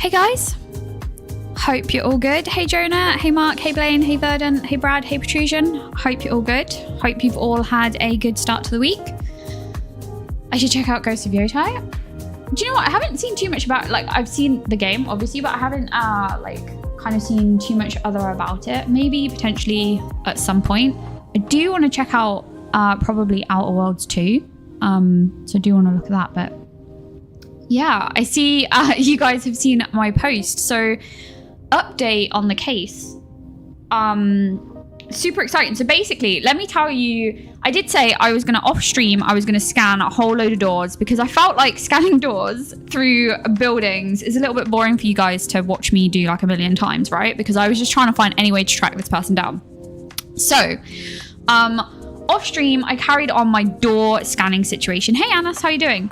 Hey guys, hope you're all good. Hey Jonah, hey Mark, hey Blaine, hey Verdant, hey Brad, hey Protrusion. Hope you're all good. Hope you've all had a good start to the week. I should check out Ghost of Yotai. Do you know what? I haven't seen too much about, like, I've seen the game obviously, but I haven't kind of seen too much other about it. Maybe potentially at some point. I do want to check out probably Outer Worlds 2. So I do want to look at that, but yeah, I see you guys have seen my post. So update on the case. Super exciting. So basically, let me tell you, I did say I was going to off stream, I was going to scan a whole load of doors because I felt like scanning doors through buildings is a little bit boring for you guys to watch me do like a million times, right? Because I was just trying to find any way to track this person down. So, off stream, I carried on my door scanning situation. Hey Anas, how you doing?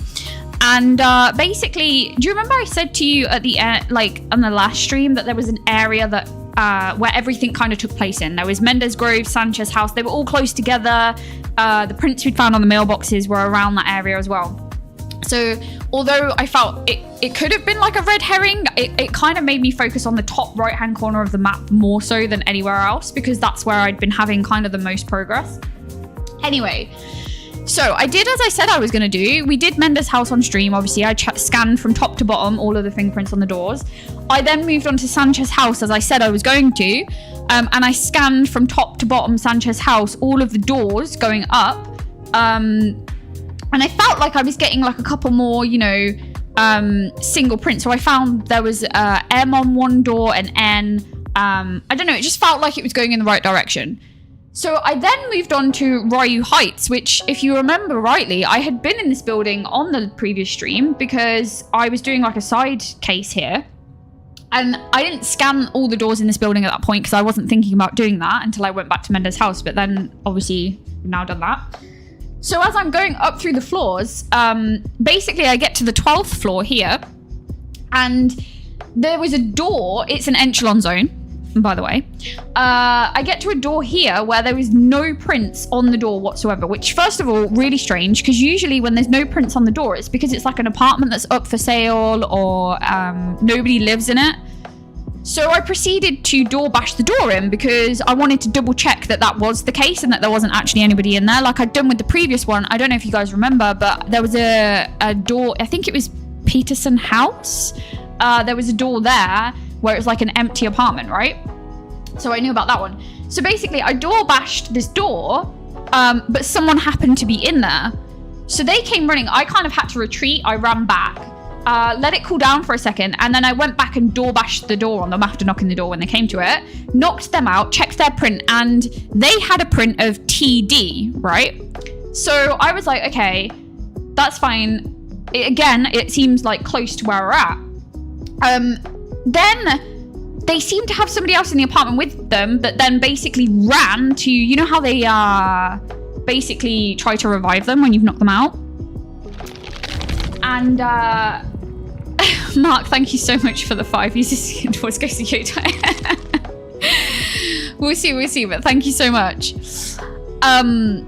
And basically, do you remember I said to you at the end, like on the last stream, that there was an area that where everything kind of took place in? There was Mendes Grove, Sanchez house. They were all close together. The prints we'd found on the mailboxes were around that area as well. So although I felt it could have been like a red herring, it kind of made me focus on the top right hand corner of the map more so than anywhere else, because that's where I'd been having kind of the most progress. Anyway, so I did as I said I was going to do. We did Mendes house on stream. Obviously, I scanned from top to bottom all of the fingerprints on the doors. I then moved on to Sanchez house as I said I was going to. And I scanned from top to bottom Sanchez house, all of the doors going up. And I felt like I was getting like a couple more, you know, single prints. So I found there was M on one door and N. I don't know. It just felt like it was going in the right direction. So I then moved on to Ryu Heights, which, if you remember rightly, I had been in this building on the previous stream because I was doing like a side case here. And I didn't scan all the doors in this building at that point because I wasn't thinking about doing that until I went back to Mendes house. But then obviously we've now done that. So as I'm going up through the floors, basically I get to the 12th floor here and there was a door. It's an echelon zone, by the way. I get to a door here where there is no prints on the door whatsoever, which first of all, really strange, because usually when there's no prints on the door, it's because it's like an apartment that's up for sale or nobody lives in it. So I proceeded to door bash the door in because I wanted to double check that that was the case and that there wasn't actually anybody in there like I'd done with the previous one. I don't know if you guys remember, but there was a door, I think it was Peterson House. There was a door there where it was like an empty apartment, right? So I knew about that one. So basically I door bashed this door, but someone happened to be in there. So they came running. I kind of had to retreat. I ran back, let it cool down for a second. And then I went back and door bashed the door on them after knocking the door when they came to it, knocked them out, checked their print, and they had a print of TD, right? So I was like, okay, that's fine. It seems like close to where we're at. Then they seemed to have somebody else in the apartment with them that then basically ran to, you know how they basically try to revive them when you've knocked them out? And Mark, thank you so much for the 5 uses towards Ghosty Yotai. We'll see, but thank you so much. I'll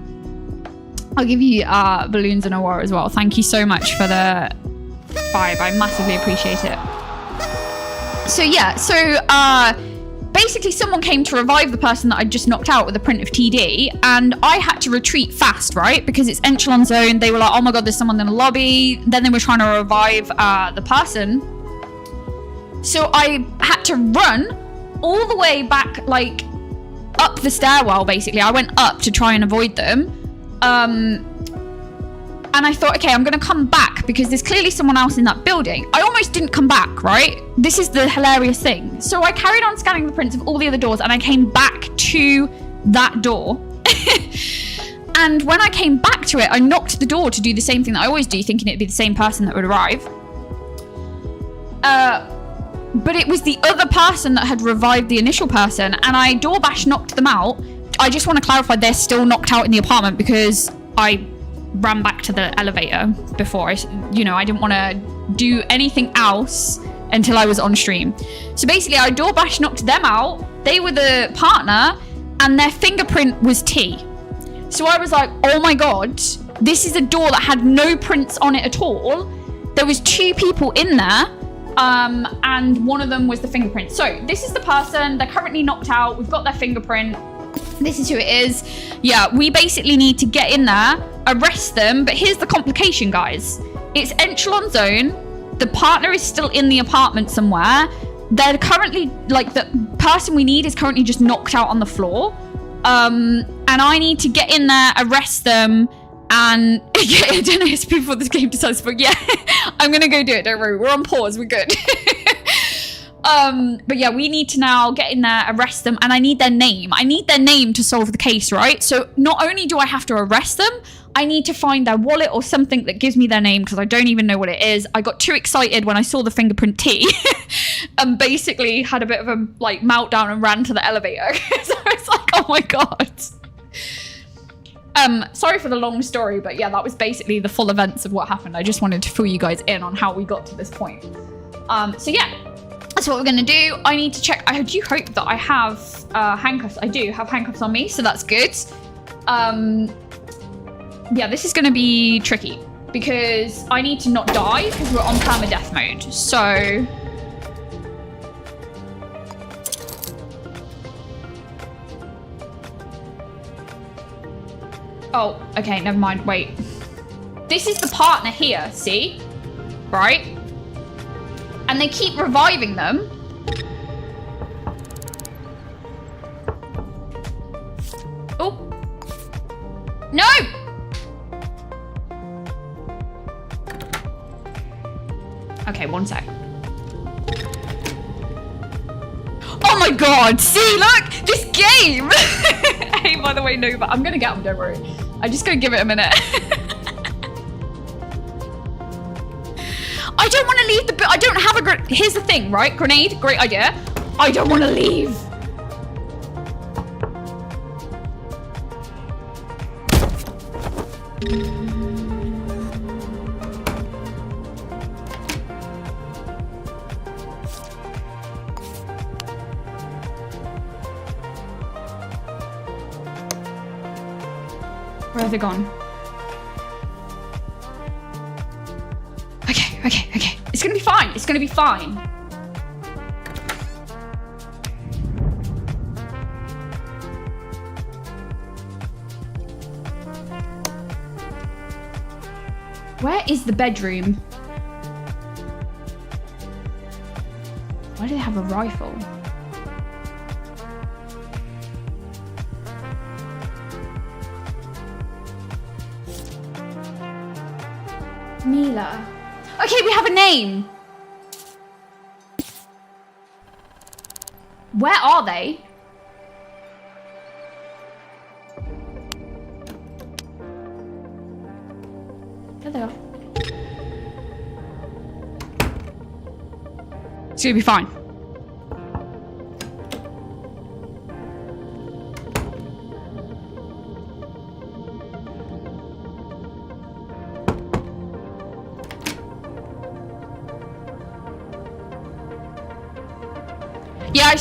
give you balloons and a war as well. Thank you so much for the 5. I massively appreciate it. So yeah, basically someone came to revive the person that I just knocked out with a print of TD, and I had to retreat fast, right? Because it's echelon zone. They were like, oh my god, there's someone in the lobby. Then they were trying to revive the person. So I had to run all the way back, like up the stairwell, basically. I went up to try and avoid them. And I thought, okay, I'm going to come back because there's clearly someone else in that building. I almost didn't come back, right? This is the hilarious thing. So I carried on scanning the prints of all the other doors and I came back to that door. And when I came back to it, I knocked the door to do the same thing that I always do, thinking it'd be the same person that would arrive. But it was the other person that had revived the initial person, and I door bash knocked them out. I just want to clarify, they're still knocked out in the apartment because I ran back to the elevator before I didn't want to do anything else until I was on stream. So basically I door bash knocked them out. They were the partner and their fingerprint was T. So I was like, oh my god, this is a door that had no prints on it at all. There was 2 people in there and one of them was the fingerprint. So this is the person. They're currently knocked out. We've got their fingerprint. This is who it is. Yeah, we basically need to get in there, arrest them. But here's the complication, guys. It's Enchelon's own. The partner is still in the apartment somewhere. They're currently, like, the person we need is currently just knocked out on the floor. And I need to get in there, arrest them, and get a dentist before this game decides to book. Yeah, I'm gonna go do it. Don't worry, we're on pause. We're good. But yeah, we need to now get in there, arrest them, and I need their name. I need their name to solve the case, right? So not only do I have to arrest them, I need to find their wallet or something that gives me their name, because I don't even know what it is. I got too excited when I saw the fingerprint T and basically had a bit of a like meltdown and ran to the elevator. So I was like, oh my God. Sorry for the long story, but yeah, that was basically the full events of what happened. I just wanted to fill you guys in on how we got to this point. So yeah, that's what we're gonna do. I need to check. I do hope that I have handcuffs. I do have handcuffs on me, so that's good. Yeah, this is gonna be tricky because I need to not die because we're on permadeath mode. So oh, okay, never mind. Wait. This is the partner here, see? Right? And they keep reviving them. Oh. No! Okay, one sec. Oh my God, see, look, this game. Hey, by the way, no, but I'm gonna get them, don't worry. I just gotta give it a minute. I don't want to leave I don't have a here's the thing, right? Grenade, great idea. I don't want to leave. Where have they gone? Okay. It's gonna be fine. It's gonna be fine. Where is the bedroom? Why do they have a rifle? Mila. Okay, we have a name. Where are they? There they are. It's gonna be fine. Yeah,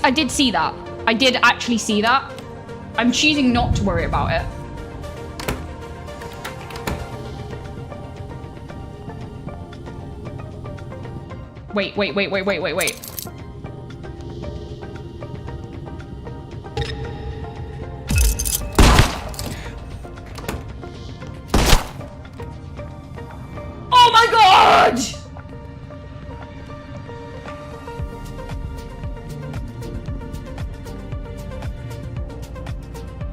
I did see that. I did actually see that. I'm choosing not to worry about it. Wait. Oh my God!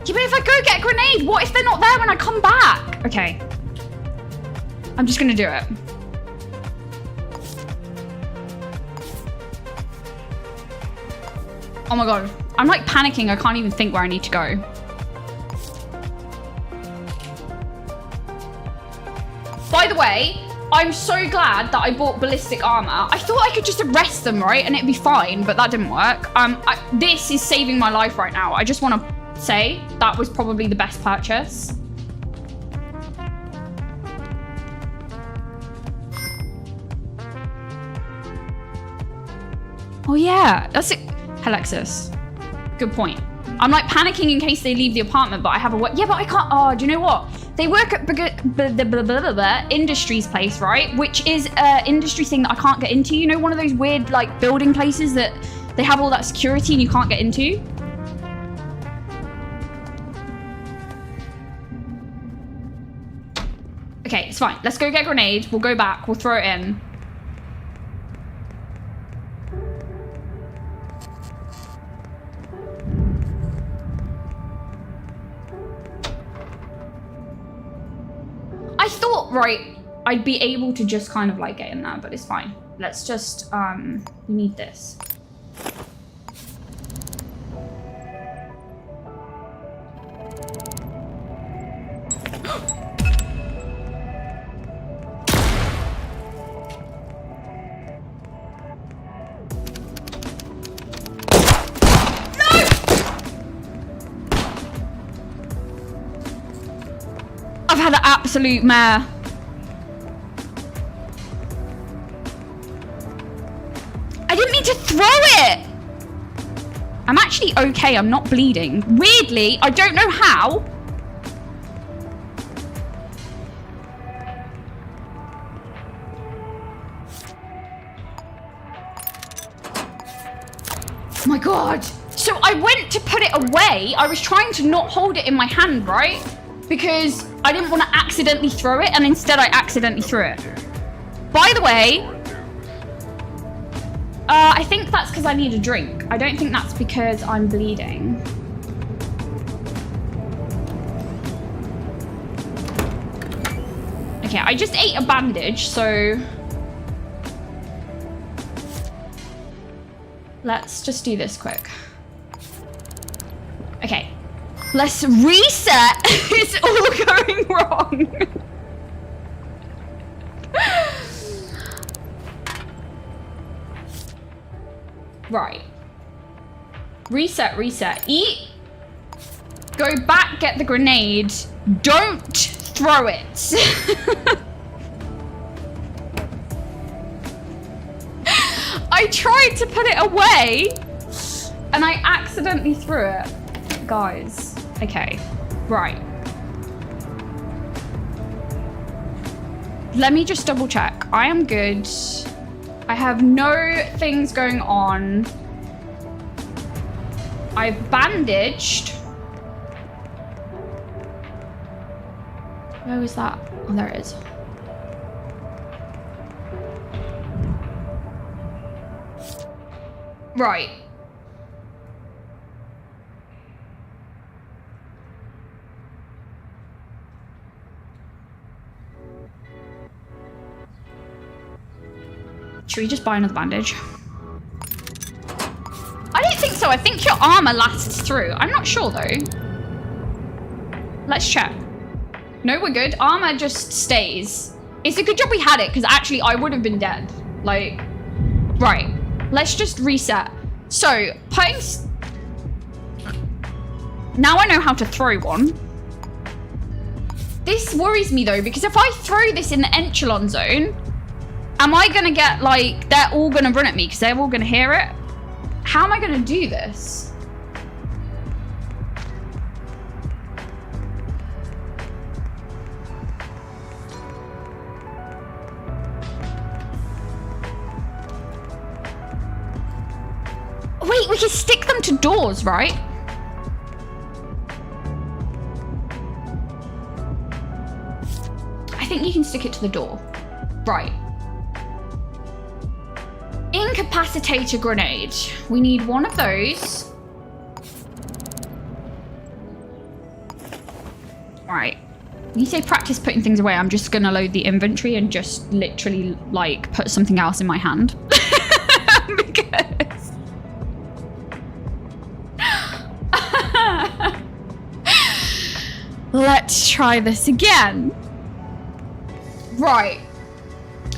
Yeah, but if I go get a grenade, what if they're not there when I come back? Okay. I'm just gonna do it. Oh my God. I'm like panicking. I can't even think where I need to go. By the way, I'm so glad that I bought ballistic armor. I thought I could just arrest them, right? And it'd be fine, but that didn't work. This is saving my life right now. I just want to say that was probably the best purchase. Oh yeah, that's it. Alexis, good point. I'm like panicking in case they leave the apartment, but I have a way. Yeah, but I can't. Oh, do you know what? They work at Industries place, right? Which is an industry thing that I can't get into. You know, one of those weird like building places that they have all that security and you can't get into. Okay, it's fine. Let's go get a grenade. We'll go back. We'll throw it in. I thought, right, I'd be able to just kind of like get in there, but it's fine. Let's just, we need this. I've had an absolute mare. I didn't mean to throw it. I'm actually okay. I'm not bleeding. Weirdly, I don't know how. Oh my God. So I went to put it away. I was trying to not hold it in my hand, right? Because I didn't want to accidentally throw it, and instead I accidentally threw it. By the way, I think that's because I need a drink. I don't think that's because I'm bleeding. Okay, I just ate a bandage, so... Let's just do this quick. Okay. Let's reset. It's all going wrong. Right. Reset, reset. Eat. Go back, get the grenade. Don't throw it. I tried to put it away and I accidentally threw it. Guys. Okay, right. Let me just double check. I am good. I have no things going on. I've bandaged. Where was that? Oh, there it is. Right. Should we just buy another bandage? I don't think so. I think your armor lasts through. I'm not sure though. Let's check. No, we're good. Armor just stays. It's a good job we had it, because actually I would have been dead. Like, right. Let's just reset. So, putting... Now I know how to throw one. This worries me though, because if I throw this in the Enchelon zone, am I gonna get like, they're all gonna run at me because they're all gonna hear it? How am I gonna do this? Wait, we can stick them to doors, right? I think you can stick it to the door. Right. Incapacitator grenade. We need one of those. Right. You say practice putting things away. I'm just gonna load the inventory and just literally like put something else in my hand. Because let's try this again. Right.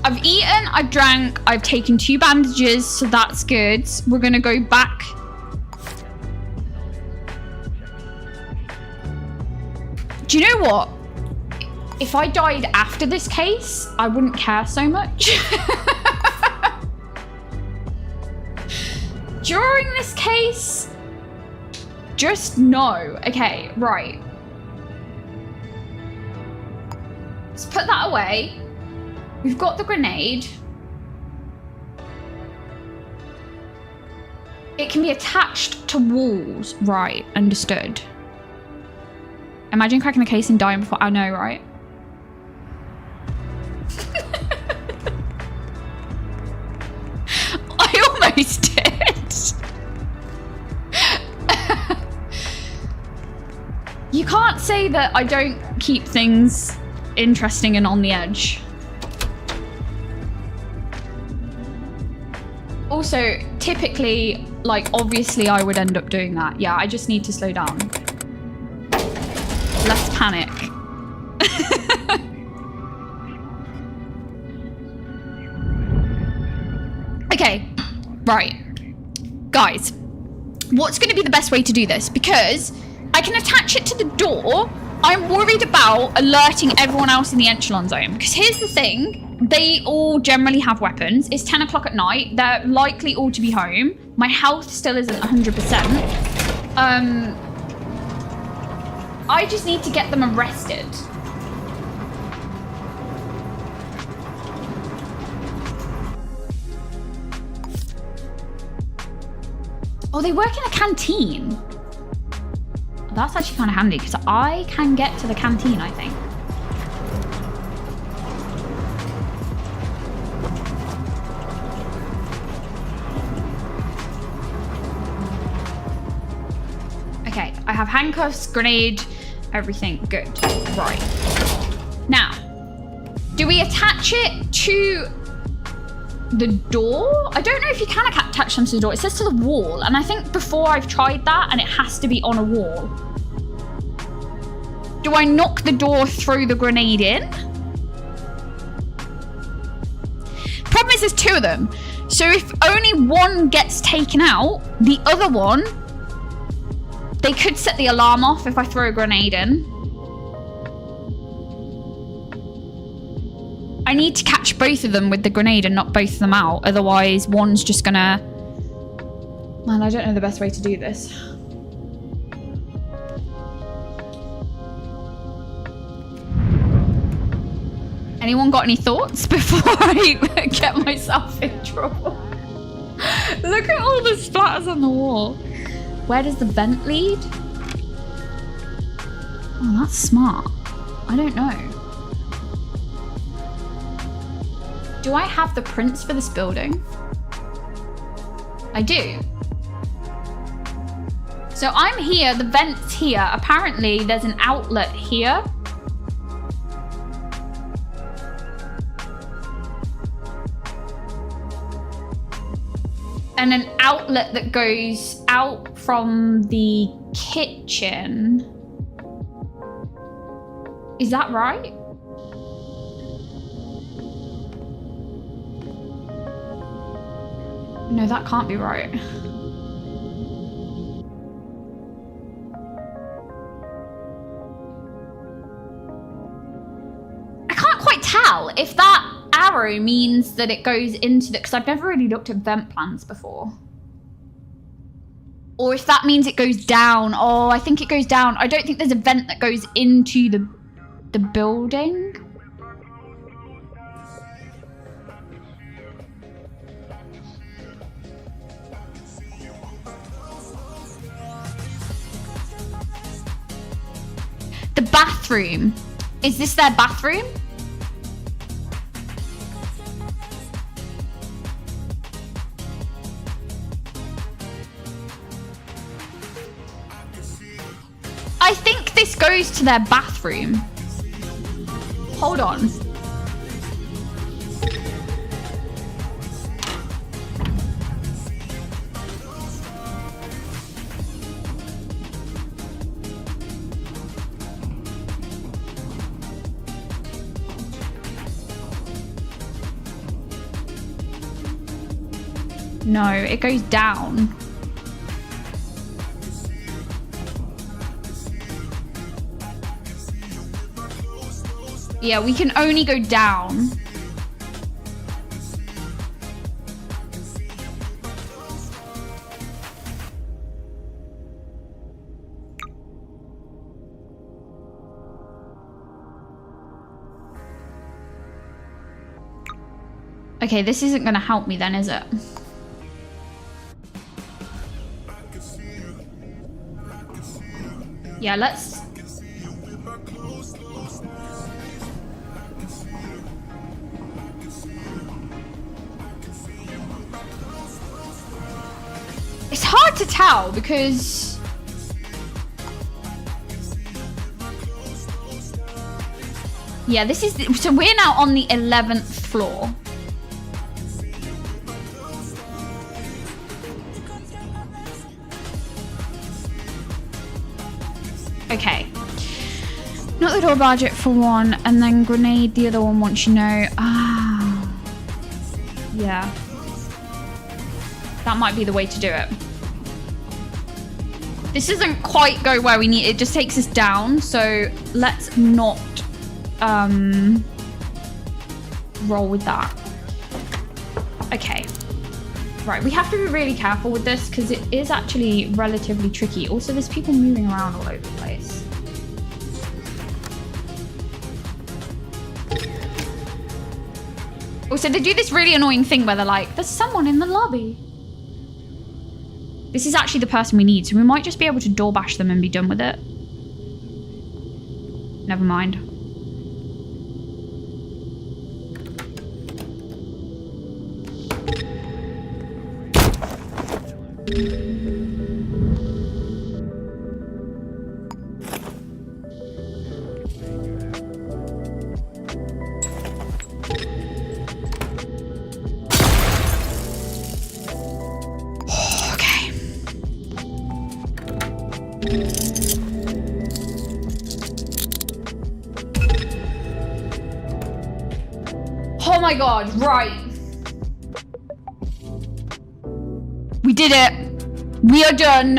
I've eaten, I've drank, I've taken 2 bandages, so that's good. We're gonna go back. Do you know what? If I died after this case, I wouldn't care so much. During this case, just no. Okay, right. put that away. We've got the grenade. It can be attached to walls. Right, understood. Imagine cracking the case and dying before... I know, right? I almost did. You can't say that I don't keep things interesting and on the edge. Also, typically, like, obviously I would end up doing that. Yeah, I just need to slow down. Less panic. Okay, right. Guys, what's going to be the best way to do this? Because I can attach it to the door. I'm worried about alerting everyone else in the echelon zone. Because here's the thing. They all generally have weapons. It's 10 o'clock at night. They're likely all to be home. My health still isn't 100%. I just need to get them arrested. Oh, they work in a canteen. That's actually kind of handy because I can get to the canteen, I think. Okay, I have handcuffs, grenade, everything good. Right. Now, do we attach it to the door? I don't know if you can attach them to the door. It says to the wall, and I think before I've tried that and it has to be on a wall. Do I knock the door through the grenade in? Problem is there's two of them. So if only one gets taken out, the other one, they could set the alarm off if I throw a grenade in. I need to catch both of them with the grenade and knock both of them out. Otherwise, one's just gonna... Man, I don't know the best way to do this. Anyone got any thoughts before I get myself in trouble? Look at all the splatters on the wall. Where does the vent lead? Oh, that's smart. I don't know. Do I have the prints for this building? I do. So I'm here, the vent's here. Apparently there's an outlet here. And an outlet that goes out from the kitchen. Is that right? No, that can't be right. I can't quite tell if that arrow means that it goes into the... Because I've never really looked at vent plans before. Or if that means it goes down. Oh, I think it goes down. I don't think there's a vent that goes into the building. The bathroom. Is this their bathroom? I think this goes to their bathroom. Hold on. No, it goes down. Yeah, we can only go down. Okay, this isn't gonna help me then, is it? Yeah, let's... It's hard to tell because... Yeah, this is... So we're now on the 11th floor. Okay. Not the door budget for one, and then grenade the other one once you know. Ah. Yeah. That might be the way to do it. This doesn't quite go where we need. It just takes us down, so let's not roll with that. Okay. Right, we have to be really careful with this because it is actually relatively tricky. Also, there's people moving around all over the place. Also, they do this really annoying thing where they're like, there's someone in the lobby. This is actually the person we need, so we might just be able to door bash them and be done with it. Never mind. Oh my god, right. We did it. We are done.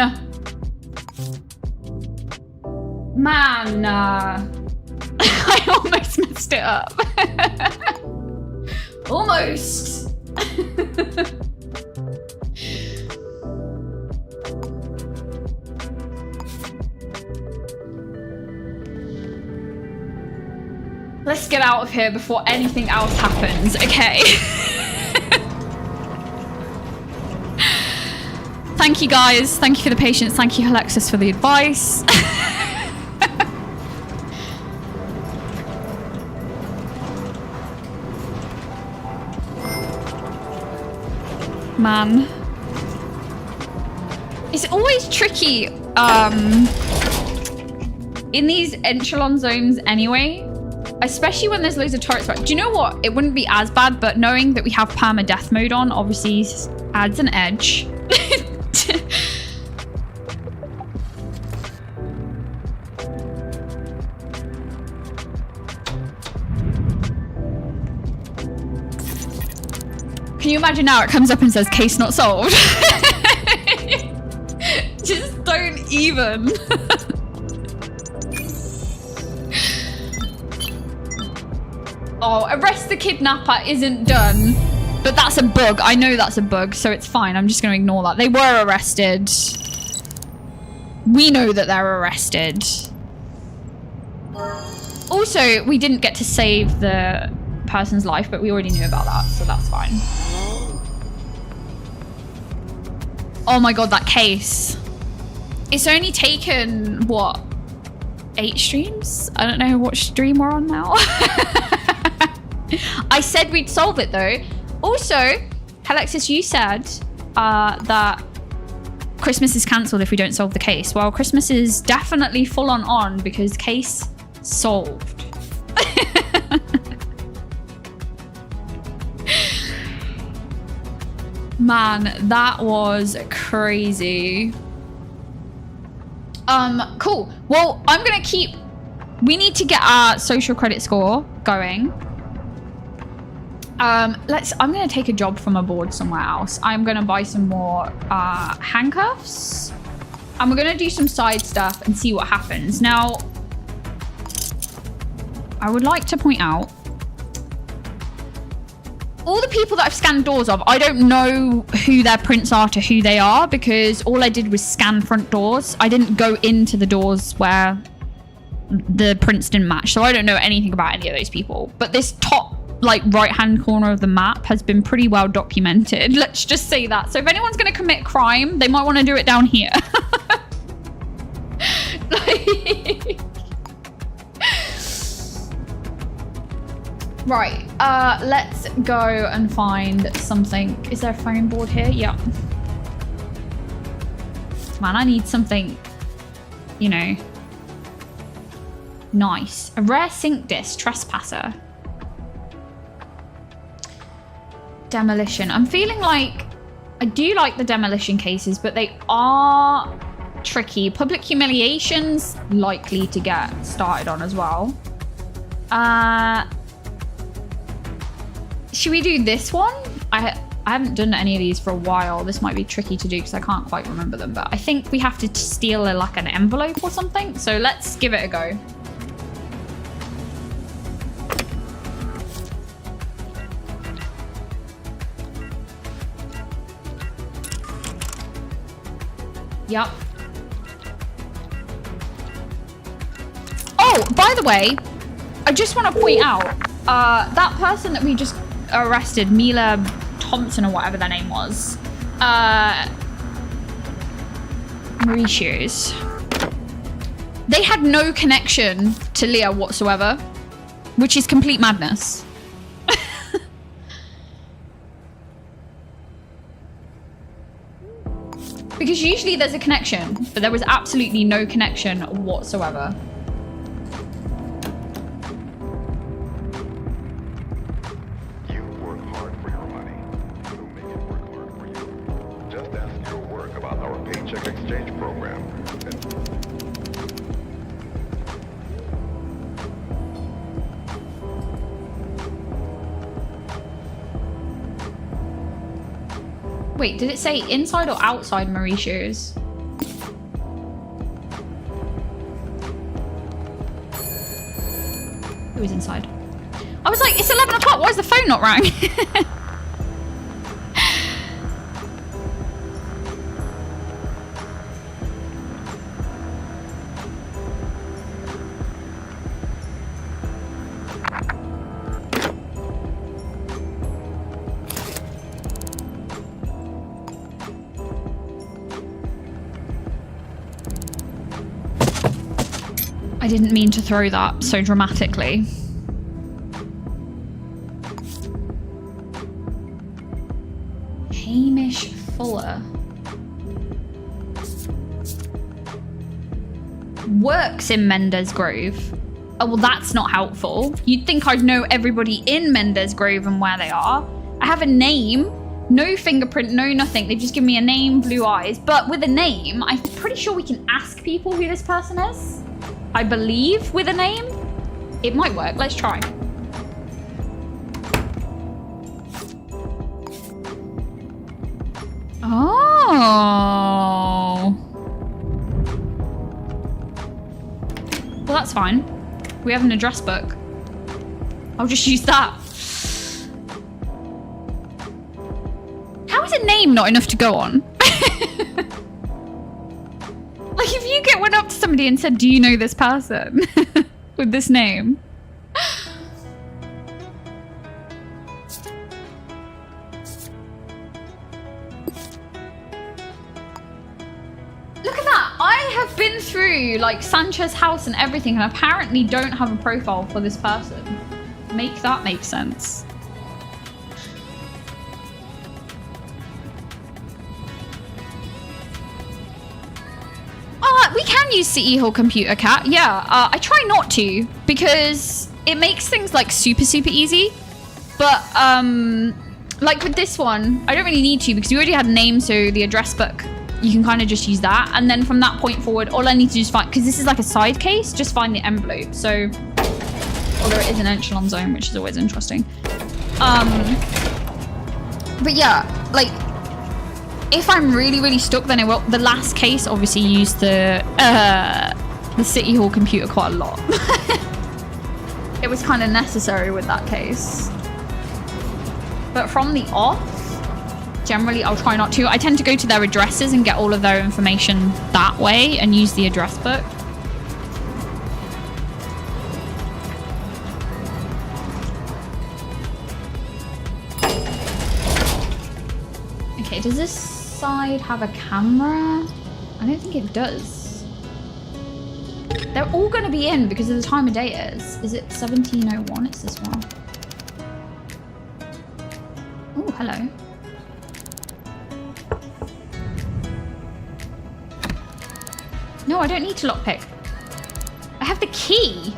Man, I almost messed it up. Almost. Let's get out of here before anything else happens, okay? Thank you guys, thank you for the patience, thank you Alexis for the advice. Man. It's always tricky in these echelon zones anyway. Especially when there's loads of turrets. Do you know what? It wouldn't be as bad, but knowing that we have perma death mode on obviously adds an edge. Can you imagine now it comes up and says case not solved? Just don't even. Oh, arrest the kidnapper isn't done. But that's a bug. I know that's a bug, so it's fine. I'm just going to ignore that. They were arrested. We know that they're arrested. Also, we didn't get to save the person's life, but we already knew about that, so that's fine. Oh my god, that case. It's only taken, what, 8 streams? I don't know what stream we're on now. I said we'd solve it though. Also, Alexis, you said that Christmas is cancelled if we don't solve the case. Well, Christmas is definitely full on because case solved. Man, that was crazy. Cool. Well, I'm gonna keep... We need to get our social credit score going. I'm gonna take a job from a board somewhere else. I'm gonna buy some more handcuffs. And we're gonna do some side stuff and see what happens. Now, I would like to point out all the people that I've scanned doors of, I don't know who their prints are to who they are because all I did was scan front doors. I didn't go into the doors where the prints didn't match. So I don't know anything about any of those people. But this top like right-hand corner of the map has been pretty well documented. Let's just say that. So if anyone's going to commit crime, they might want to do it down here. Right, let's go and find something. Is there a phone board here? Yeah. Man, I need something, you know, nice. A rare sync disc, trespasser. Demolition. I'm feeling like I do like the demolition cases, but they are tricky. Public humiliation's likely to get started on as well. Should we do this one? I haven't done any of these for a while. This might be tricky to do because I can't quite remember them, but I think we have to steal like an envelope or something. So let's give it a go. Yep. Oh, by the way, I just want to point out, that person that we just arrested, Mila Thompson or whatever their name was, Mauritius, they had no connection to Leah whatsoever, which is complete madness. Because usually there's a connection, but there was absolutely no connection whatsoever. You work hard for your money. We'll make it work hard for you. Just ask your work about our paycheck exchange program. Wait, did it say inside or outside Mauritius? It was inside. I was like, it's 11 o'clock. Why is the phone not rang? I didn't mean to throw that so dramatically. Hamish Fuller. Works in Mendes Grove. Oh, well, that's not helpful. You'd think I'd know everybody in Mendes Grove and where they are. I have a name, no fingerprint, no nothing. They've just given me a name, blue eyes. But with a name, I'm pretty sure we can ask people who this person is. I believe with a name. It might work. Let's try. Oh. Well, that's fine. We have an address book. I'll just use that. How is a name not enough to go on? Like, if you went up to somebody and said, do you know this person with this name? Look at that. I have been through, like, Sanchez's house and everything, and apparently don't have a profile for this person. Make that make sense. We can use City Hall Computer Cat, yeah. I try not to because it makes things like super easy. But like with this one, I don't really need to because we already had a name, so the address book, you can kind of just use that. And then from that point forward, all I need to do is find, because this is like a side case, just find the envelope. So, although it is an echelon zone, which is always interesting. But yeah, like, if I'm really stuck, then I will. The last case obviously used the City Hall computer quite a lot. It was kind of necessary with that case. But from the off, generally I'll try not to. I tend to go to their addresses and get all of their information that way and use the address book. Okay, does this side have a camera? I don't think it does. They're all going to be in because of the time of day it is. Is it 17:01? It's this one. Oh, hello. No, I don't need to lockpick. I have the key.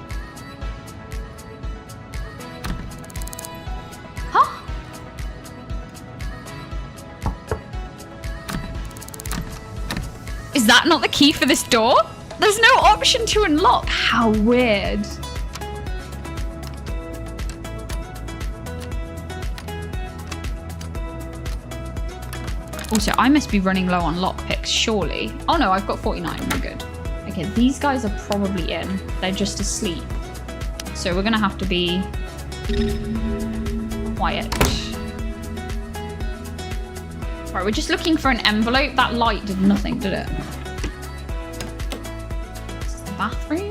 Huh? Is that not the key for this door? There's no option to unlock. How weird. Also, I must be running low on lockpicks, surely. Oh no, I've got 49. We're good. Okay, these guys are probably in. They're just asleep. So we're gonna have to be quiet. Right, we're just looking for an envelope. That light did nothing, did it? This is the bathroom.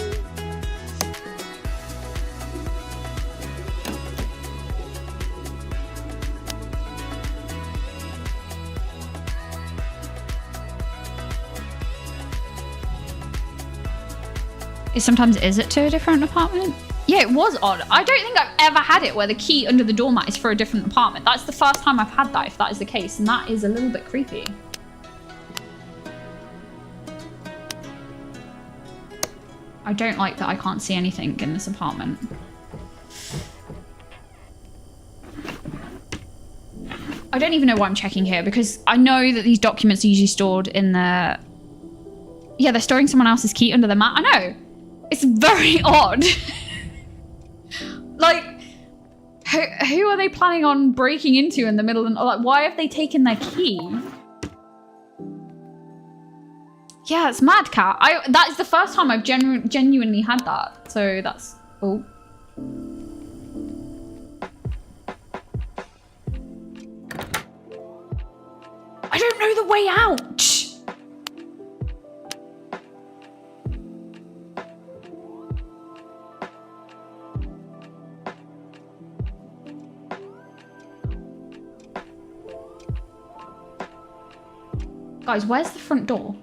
Sometimes is it to a different apartment? Yeah, it was odd. I don't think I've ever had it where the key under the doormat is for a different apartment. That's the first time I've had that, if that is the case, and that is a little bit creepy. I don't like that I can't see anything in this apartment. I don't even know why I'm checking here because I know that these documents are usually stored in the... Yeah, they're storing someone else's key under the mat. I know. It's very odd. Like, who are they planning on breaking into in the middle of... Like, why have they taken their key? Yeah, it's mad, Cat. That is the first time I've genuinely had that. So that's... Oh. I don't know the way out. Guys, where's the front door?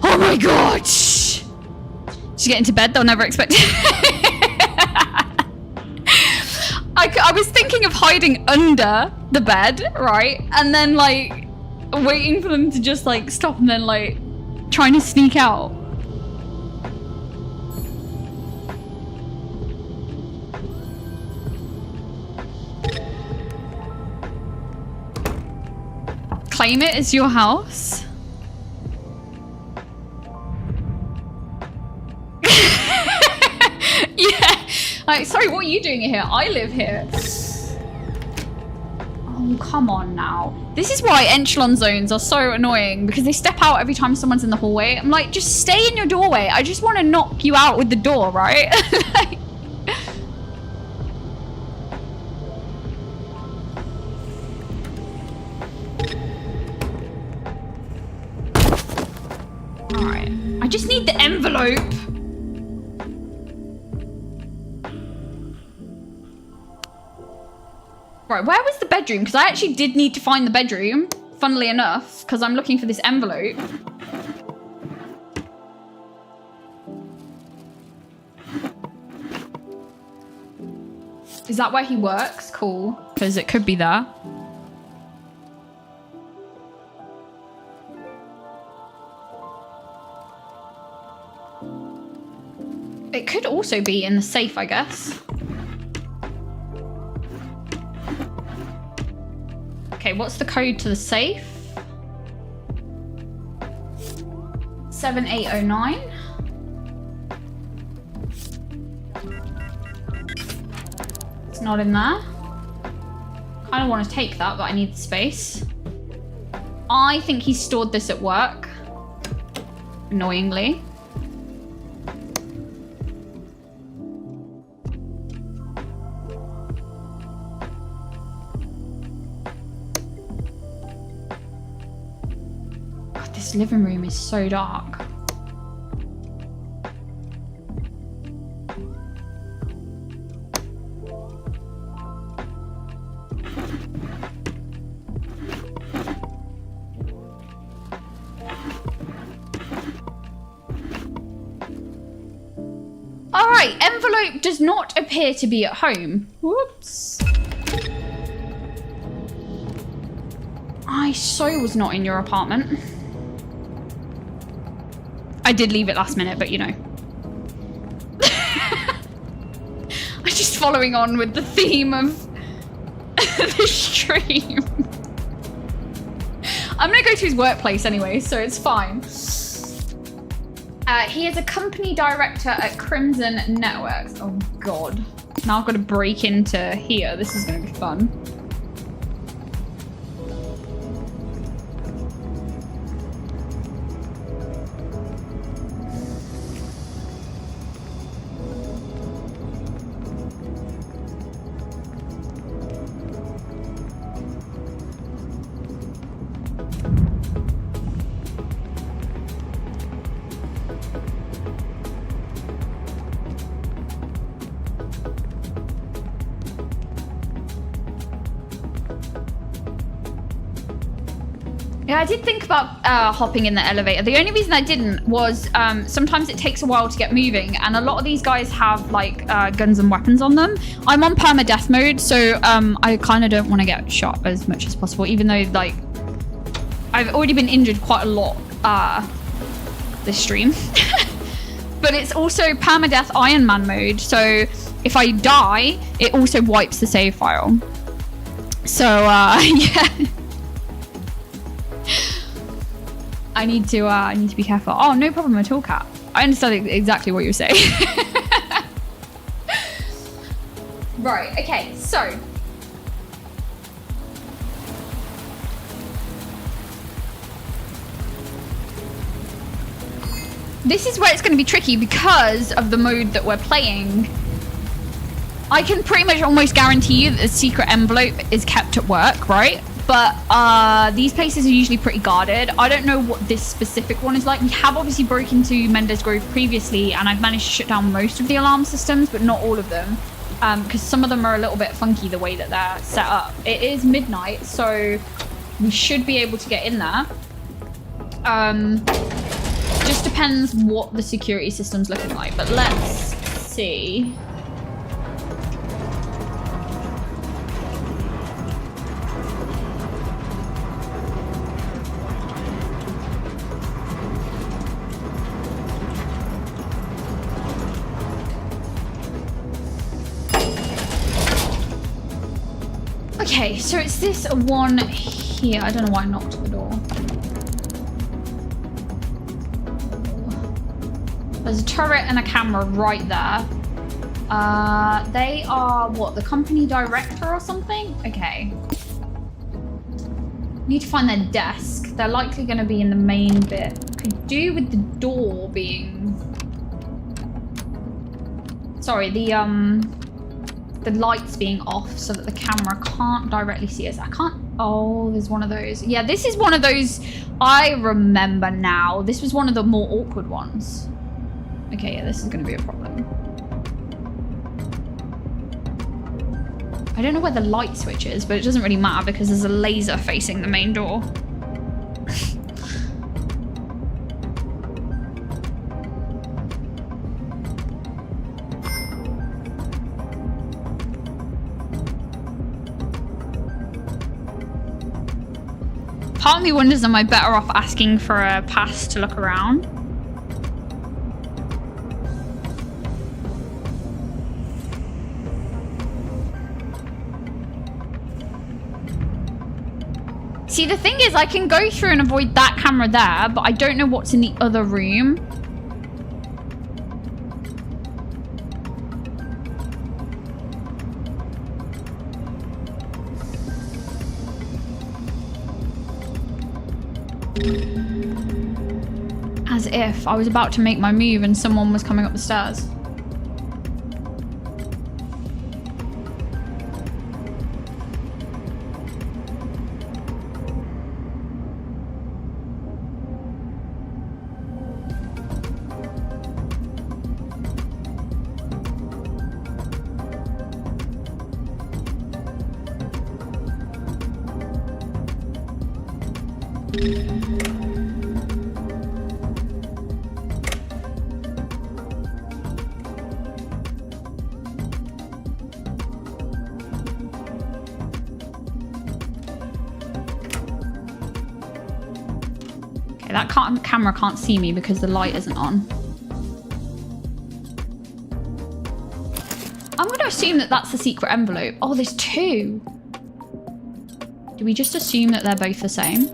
Oh my god! She's getting to bed, they'll never expect it. I was thinking of hiding under the bed, right? And then like waiting for them to just like stop and then like trying to sneak out. Claim it as your house. Yeah. Like, sorry, what are you doing here? I live here. Oh, come on now. This is why echelon zones are so annoying because they step out every time someone's in the hallway. I'm like, just stay in your doorway. I just want to knock you out with the door, right? Like... Alright. I just need the envelope. Right, where was the bedroom? Because I actually did need to find the bedroom, funnily enough, because I'm looking for this envelope. Is that where he works? Cool, because it could be there. It could also be in the safe, I guess. Okay, what's the code to the safe? 7809. It's not in there. kind of want to take that, but I need the space. I think he stored this at work. Annoyingly. God, this living room is so dark. Alright, envelope does not appear to be at home. Whoops. I so was not in your apartment. I did leave it last minute, but you know. I'm just following on with the theme of the stream. I'm gonna go to his workplace anyway, so it's fine. He is a company director at Crimson Networks. Oh god. Now I've got to break into here. This is going to be fun. Yeah, I did think about hopping in the elevator. The only reason I didn't was sometimes it takes a while to get moving, and a lot of these guys have like guns and weapons on them. I'm on perma death mode, so I kind of don't want to get shot as much as possible, even though like I've already been injured quite a lot this stream. But it's also permadeath Iron Man mode, so if I die, it also wipes the save file. So yeah. I need to be careful. Oh, no problem at all, Kat. I understand exactly what you're saying. Right, okay, so. This is where it's going to be tricky because of the mode that we're playing. I can pretty much almost guarantee you that the secret envelope is kept at work, right? But these places are usually pretty guarded. I don't know what this specific one is like. We have obviously broken into Mendes Grove previously, and I've managed to shut down most of the alarm systems, but not all of them, because some of them are a little bit funky the way that they're set up. It is midnight, so we should be able to get in there. Just depends what the security system's looking like, but let's see. Okay, so it's this one here. I don't know why I knocked the door. There's a turret and a camera right there. They are, what, the company director or something? Okay. Need to find their desk. They're likely going to be in the main bit. Could do with the door being... Sorry, the lights being off so that the camera can't directly see us. I can't... Oh, there's one of those. Yeah, this is one of those... I remember now. This was one of the more awkward ones. Okay, yeah, this is going to be a problem. I don't know where the light switch is, but it doesn't really matter because there's a laser facing the main door. Part of me wonders, am I better off asking for a pass to look around? See, the thing is, I can go through and avoid that camera there, but I don't know what's in the other room. As if I was about to make my move and someone was coming up the stairs. That camera can't see me because the light isn't on. I'm going to assume that that's the secret envelope. Oh, there's two. Do we just assume that they're both the same?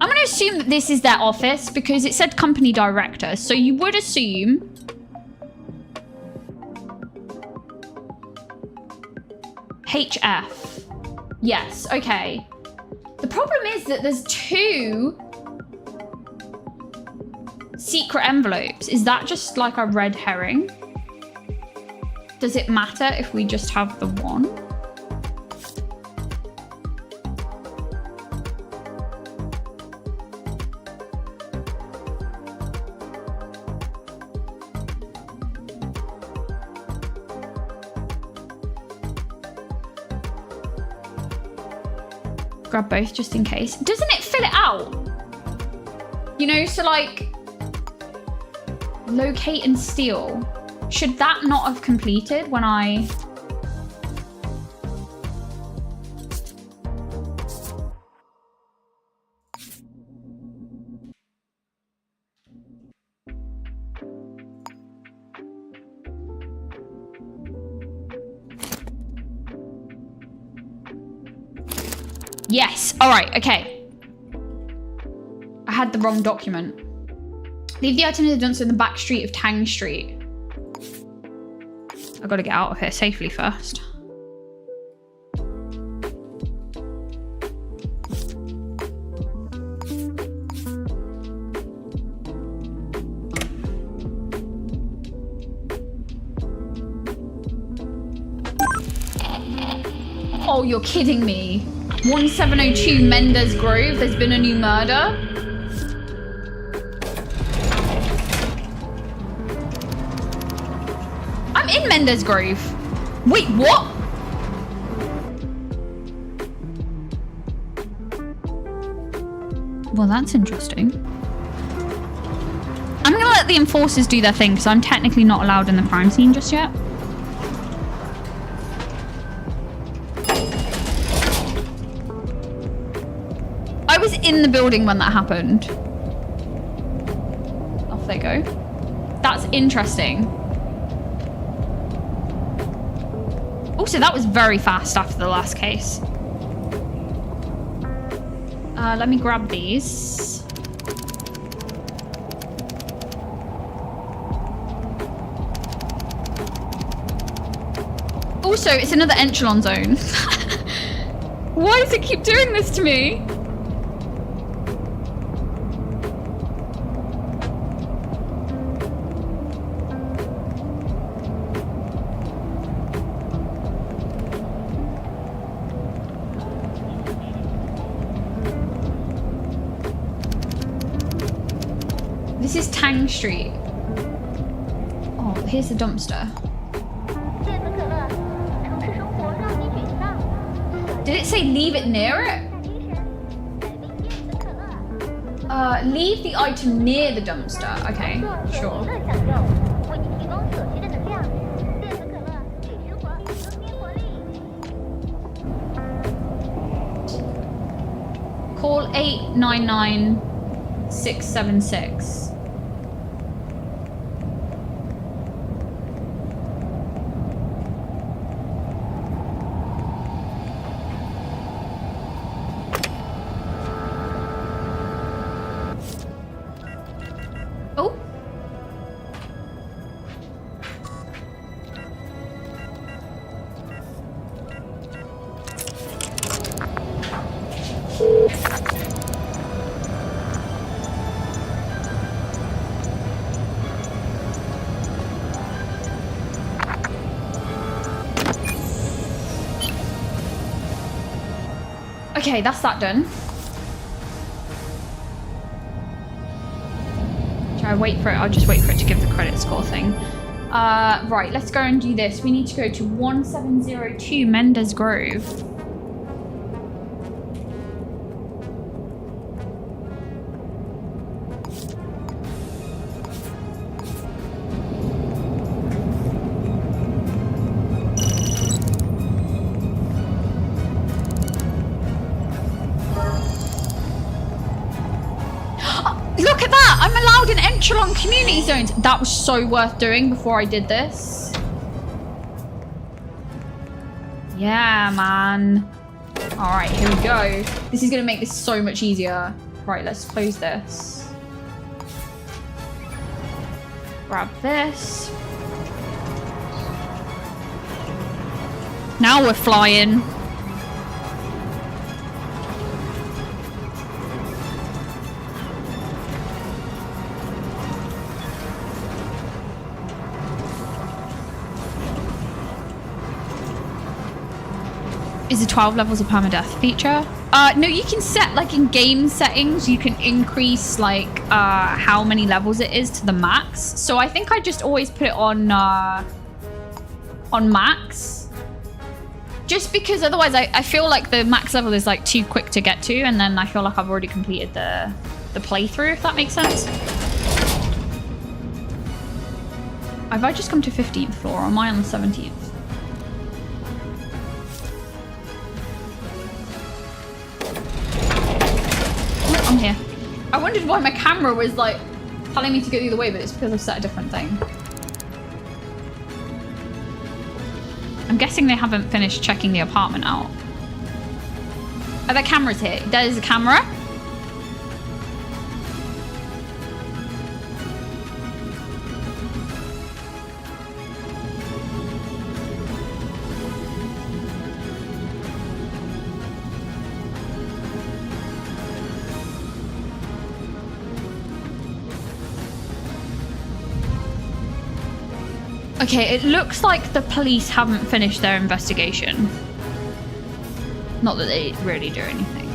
I'm going to assume that this is their office because it said company director. So you would assume... HF. Yes, okay. The problem is that there's two secret envelopes. Is that just like a red herring? Does it matter if we just have the one? Grab both just in case. Doesn't it fill it out? You know, so like locate and steal. Should that not have completed when I... Yes. All right. Okay. I had the wrong document. Leave the item in the dumpster in the back street of Tang Street. I got to get out of here safely first. Oh, you're kidding me. 1702 Mendes Grove, there's been a new murder. I'm in Mendes Grove. Wait, what? Well, that's interesting. I'm gonna let the enforcers do their thing because I'm technically not allowed in the crime scene just yet. I was in the building when that happened. Off they go. That's interesting. Also, that was very fast after the last case. Let me grab these. Also, it's another Enchelon zone. Why does it keep doing this to me? This is Tang Street. Oh, here's the dumpster. Did it say leave it near it? Leave the item near the dumpster. Okay, sure. Call 899-676. Oh. Okay, that's that done. Shall I wait for it? I'll just wait for it to give the credit score thing. Right, let's go and do this. We need to go to 1702 Mendes Grove. Look at that! I'm allowed an echelon community zones. That was so worth doing before I did this. Yeah, man. All right, here we go. This is gonna make this so much easier. Right, let's close this. Grab this. Now we're flying. Is the 12 levels of permadeath feature? No, you can set, like, in game settings, you can increase, like, how many levels it is to the max. So I think I just always put it on max. Just because otherwise I feel like the max level is, like, too quick to get to, and then I feel like I've already completed the playthrough, if that makes sense. Have I just come to 15th floor, or am I on the 17th? I'm here. I wondered why my camera was like telling me to go the other way, but it's because I've set a different thing. I'm guessing they haven't finished checking the apartment out. Are there cameras here? There's a camera. Okay, it looks like the police haven't finished their investigation. Not that they really do anything.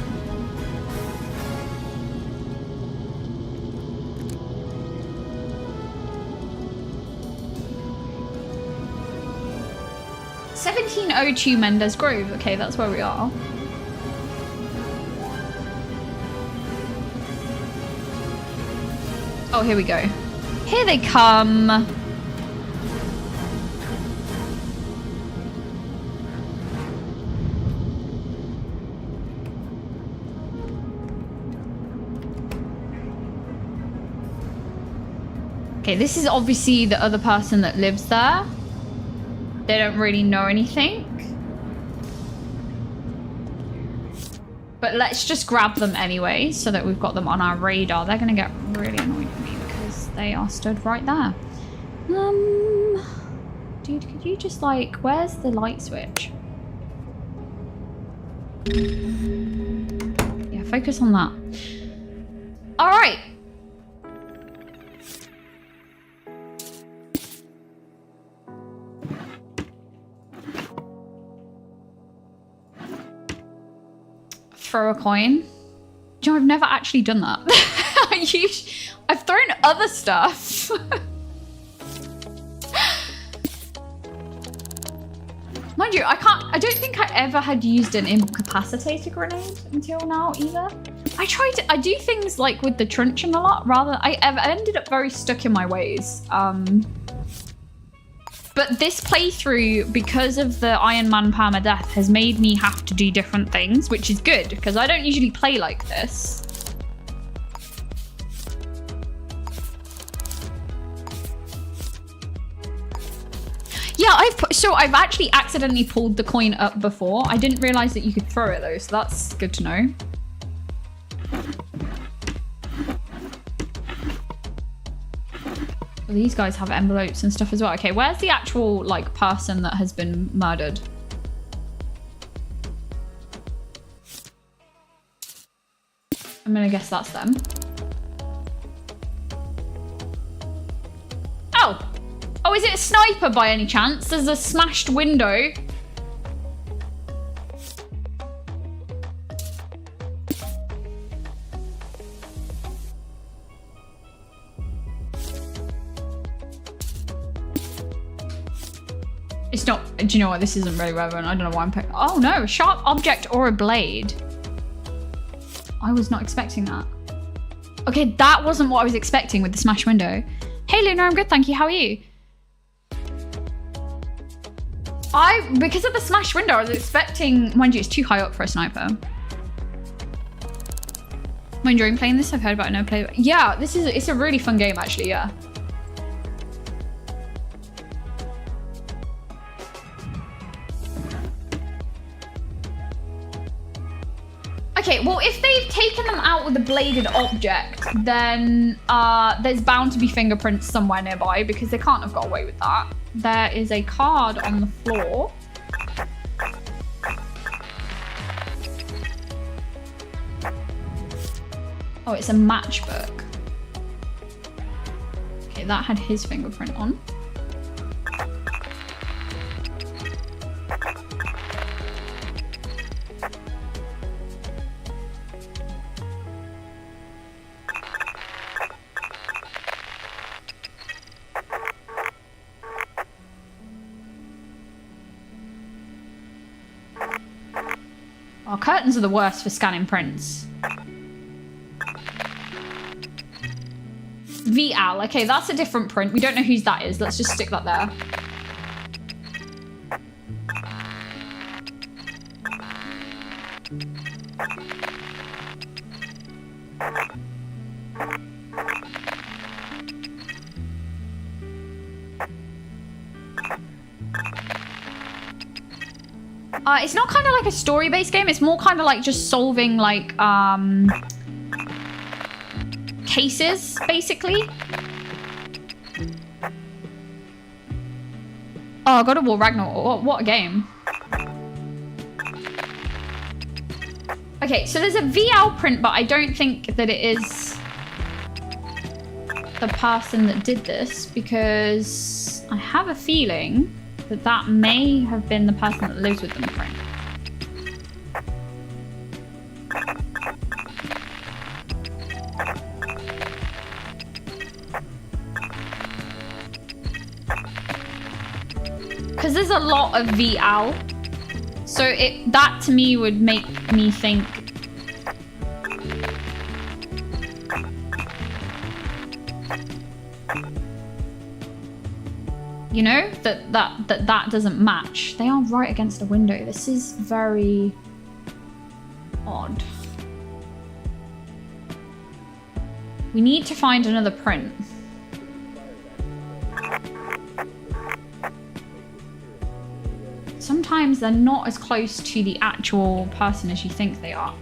(1702) Mendes Grove. Okay, that's where we are. Oh, here we go. Here they come. Okay, this is obviously the other person that lives there. They don't really know anything. But let's just grab them anyway so that we've got them on our radar. They're gonna get really annoyed with me because they are stood right there. Dude, could you just like, where's the light switch? Yeah, focus on that. All right. Throw a coin. Do you know, I've never actually done that. I've thrown other stuff. Mind you, I don't think I ever had used an incapacitator grenade until now either. I do things like with the truncheon a lot rather. I ended up very stuck in my ways. But this playthrough, because of the Iron Man permadeath, has made me have to do different things, which is good, because I don't usually play like this. Yeah, I've actually accidentally pulled the coin up before. I didn't realize that you could throw it though, so that's good to know. Well, these guys have envelopes and stuff as well. Okay, where's the actual like person that has been murdered? I'm gonna guess that's them. Oh! Oh, is it a sniper by any chance? There's a smashed window. It's not, do you know what? This isn't really relevant. I don't know why I'm putting, oh no, a sharp object or a blade. I was not expecting that. Okay, that wasn't what I was expecting with the smash window. Hey Luna, I'm good, thank you. How are you? Because of the smash window, I was expecting, mind you, it's too high up for a sniper. Am I enjoying playing this? I've heard about it, no play. Yeah, it's a really fun game actually, yeah. Okay, well, if they've taken them out with a bladed object, then there's bound to be fingerprints somewhere nearby because they can't have got away with that. There is a card on the floor. Oh, it's a matchbook. Okay, that had his fingerprint on. Oh, curtains are the worst for scanning prints. VAL, okay, that's a different print. We don't know whose that is. Let's just stick that there. It's not kind of like a story-based game. It's more kind of like just solving like cases, basically. Oh, God of War Ragnarok. What a game. Okay, so there's a VL print, but I don't think that it is the person that did this because I have a feeling that that may have been the person that lives with them print. Because there's a lot of VL. So that to me would make me think you know, that doesn't match. They are right against a window. This is very odd. We need to find another print. Sometimes they're not as close to the actual person as you think they are.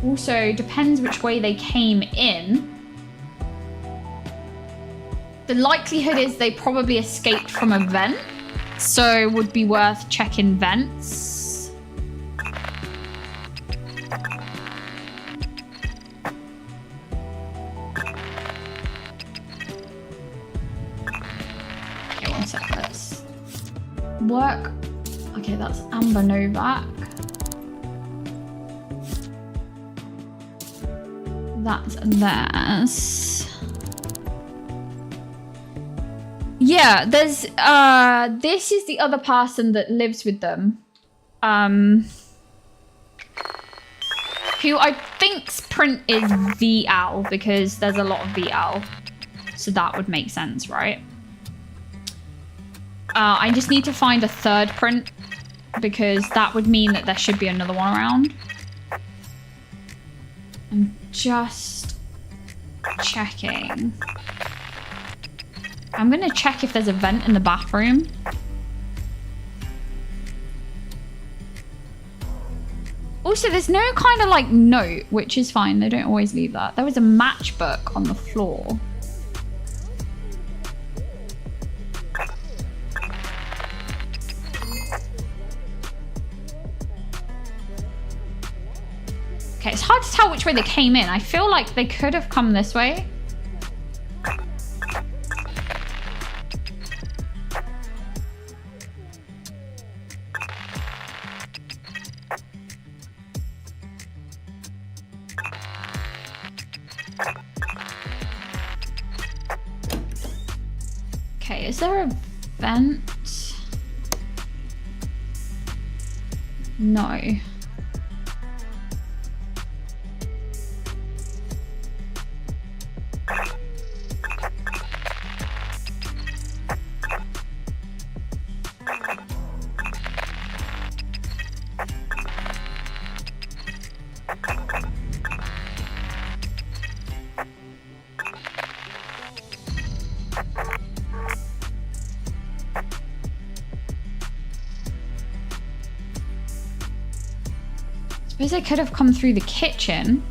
Also, depends which way they came in. The likelihood is they probably escaped from a vent, so would be worth checking vents. Okay, one sec, let's work. Okay, that's Amber Novak. That's theirs. Yeah, there's this is the other person that lives with them. Who I think's print is VL because there's a lot of VL. So that would make sense, right? I just need to find a third print because that would mean that there should be another one around. I'm just checking. I'm gonna check if there's a vent in the bathroom. Also, there's no kind of like note, which is fine. They don't always leave that. There was a matchbook on the floor. Okay, it's high hard to tell which way they came in. I feel like they could have come this way. Okay, is there a vent? No. Suppose I could have come through the kitchen.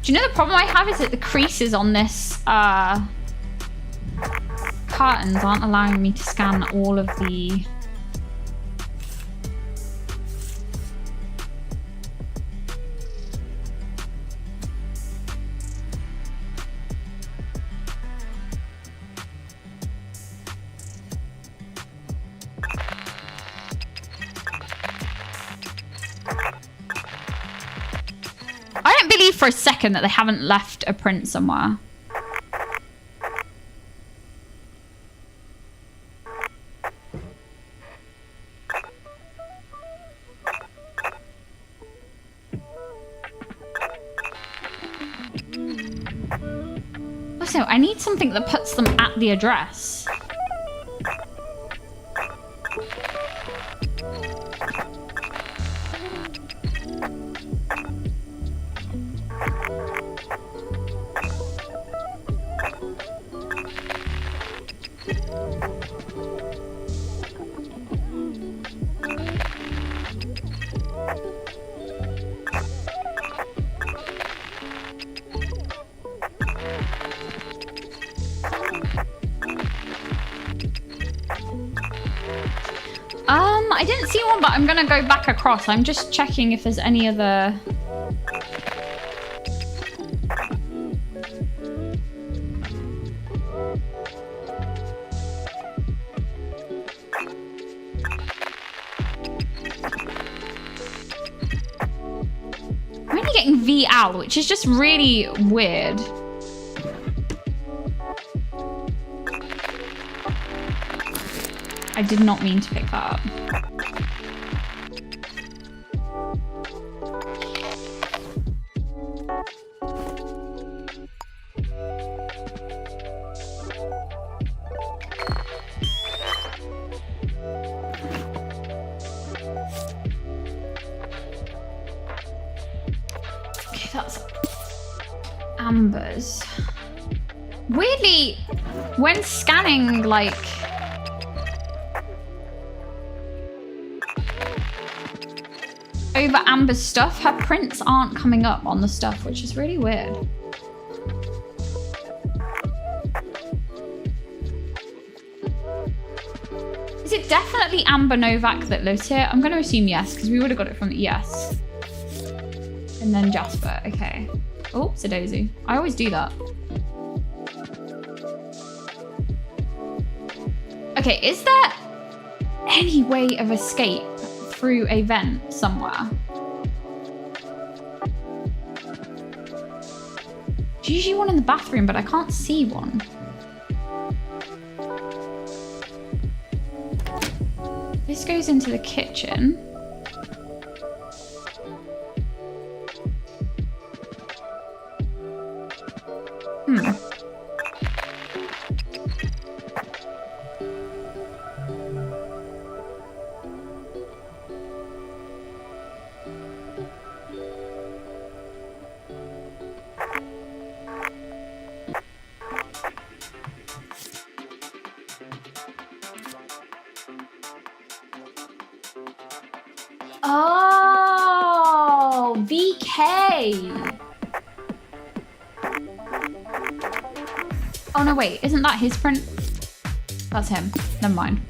Do you know the problem I have is that the creases on this curtains aren't allowing me to scan all of the... I don't believe for a second that they haven't left a print somewhere. Also, I need something that puts them at the address. I didn't see one, but I'm gonna go back across. I'm just checking if there's any other... I'm only getting VL, which is just really weird. I did not mean to pick that up. Okay, that's Amber's. Weirdly, when scanning, like... over Amber's stuff, her prints aren't coming up on the stuff, which is really weird. Is it definitely Amber Novak that lives here? I'm going to assume yes, because we would have got it from the yes. And then Jasper, okay. Oh, Sudozu. I always do that. Okay, is there any way of escape through a vent somewhere? There's usually one in the bathroom, but I can't see one. This goes into the kitchen. Oh, VK. Oh no, wait, isn't that his print? That's him. Never mind.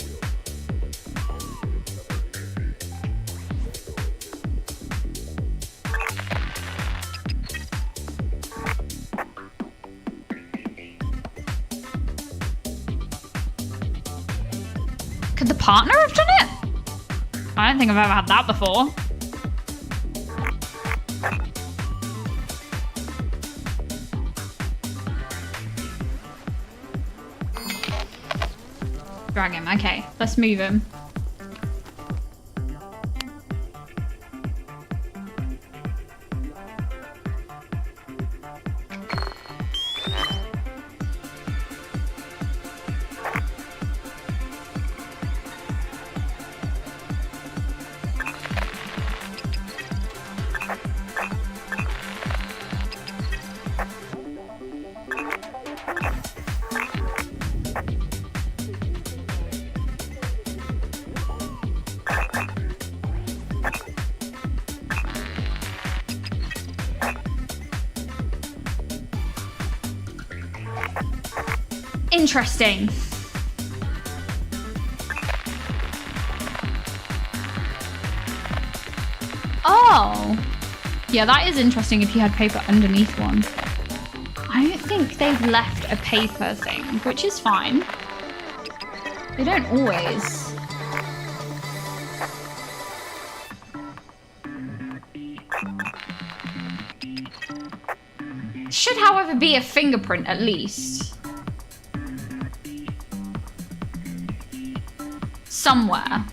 Could the partner have done it? I don't think I've ever had that before. Drag him. Okay, let's move him. Interesting. Oh. Yeah, that is interesting if you had paper underneath one. I don't think they've left a paper thing, which is fine. They don't always. Should, however, be a fingerprint at least. Somewhere.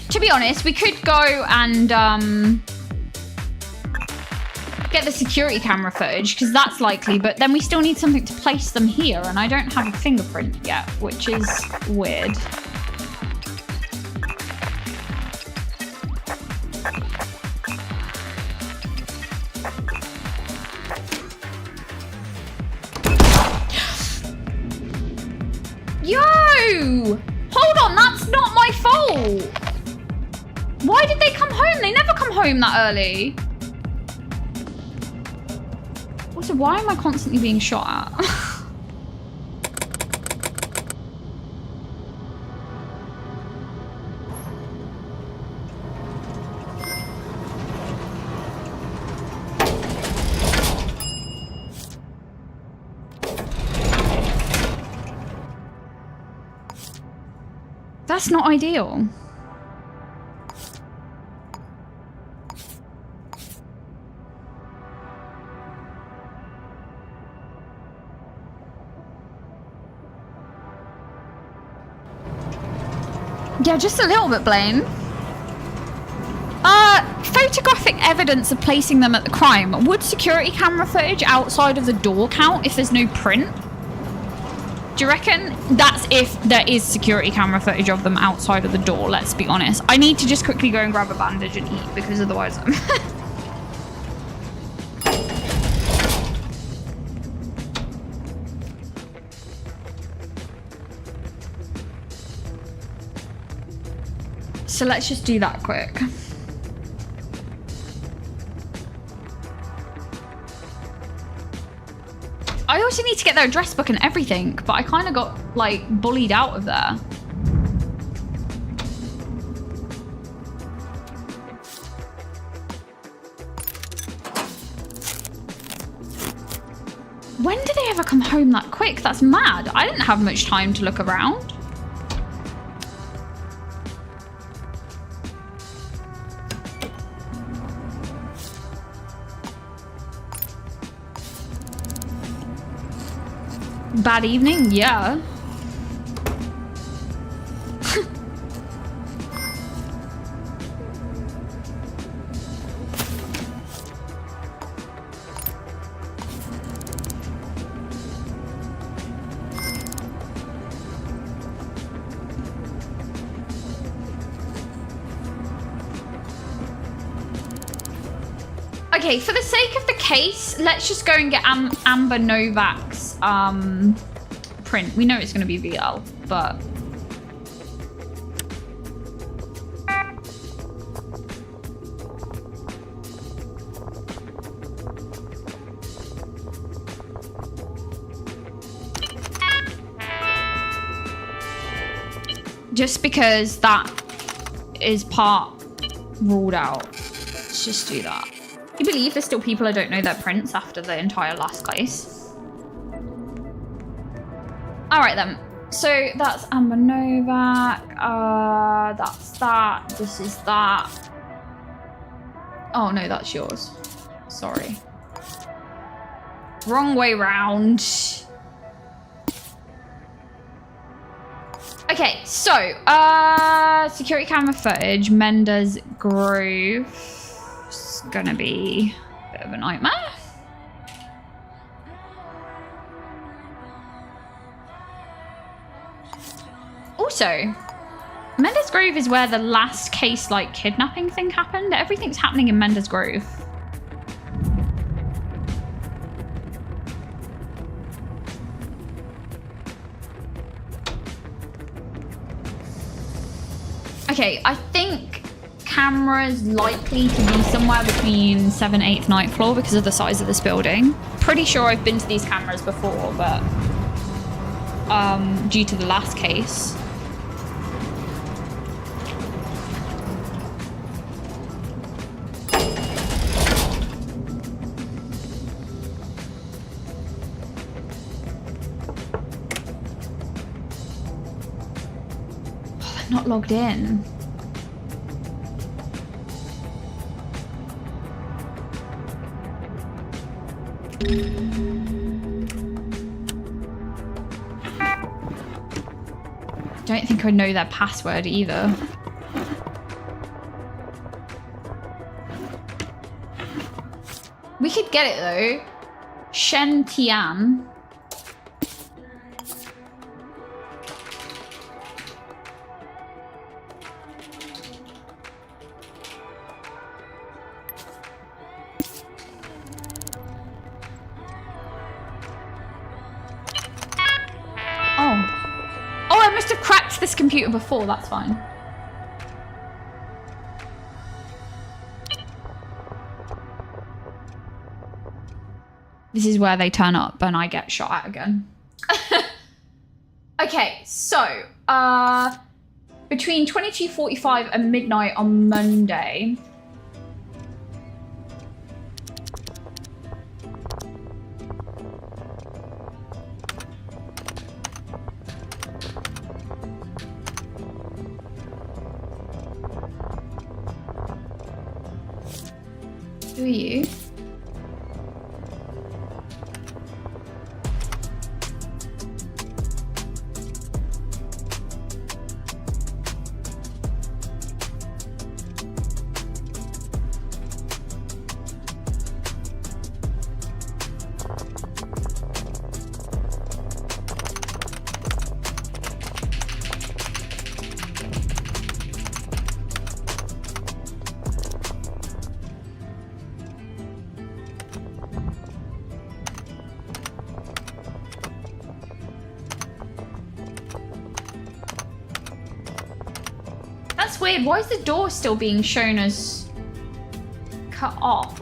To be honest, we could go and get the security camera footage, because that's likely, but then we still need something to place them here, and I don't have a fingerprint yet, which is weird. Yo! Hold on, that's not my fault! Why did they come home? They never come home that early. Also, why am I constantly being shot at? That's not ideal. Yeah, just a little bit, Blaine. Photographic evidence of placing them at the crime. Would security camera footage outside of the door count if there's no print? Do you reckon? That's if there is security camera footage of them outside of the door, let's be honest. I need to just quickly go and grab a bandage and eat, because otherwise I'm... So let's just do that quick. I also need to get their address book and everything, but I kind of got, like, bullied out of there. When did they ever come home that quick? That's mad. I didn't have much time to look around. Bad evening? Yeah. Okay, for the sake of the case, let's just go and get Amber Novak's print. We know it's going to be VL, but... Just because that is part ruled out. Let's just do that. Can you believe there's still people who don't know their prints after the entire last case? Alright then. So that's Amber Novak. That's that. This is that. Oh no, that's yours. Sorry. Wrong way round. Okay, so, security camera footage, Mendes Grove. It's gonna be a bit of a nightmare. Also, Mendes Grove is where the last case, like, kidnapping thing happened. Everything's happening in Mendes Grove. Okay, I think camera's likely to be somewhere between 7th, 8th, 9th floor because of the size of this building. Pretty sure I've been to these cameras before, but due to the last case. Not logged in. Don't think I know their password either. We could get it though. Shen Tian. This computer before, that's fine. This is where they turn up and I get shot at again. Okay, so between 22:45 and midnight on Monday. Who are you? That's weird. Why is the door still being shown as cut off?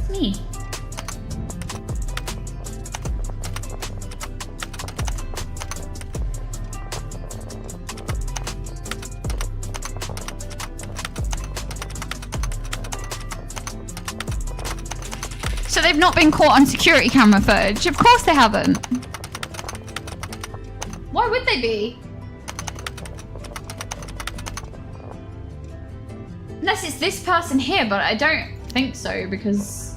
Me. So they've not been caught on security camera footage? Of course they haven't. Why would they be? Unless it's this person here, but I don't think so because...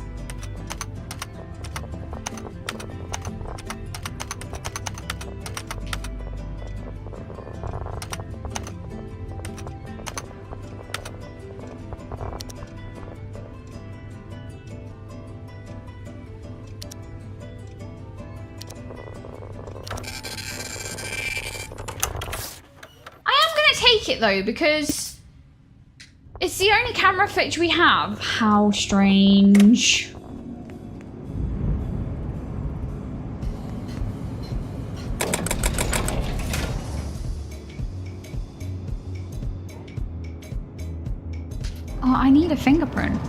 it though, because it's the only camera footage we have. How strange. Oh, I need a fingerprint.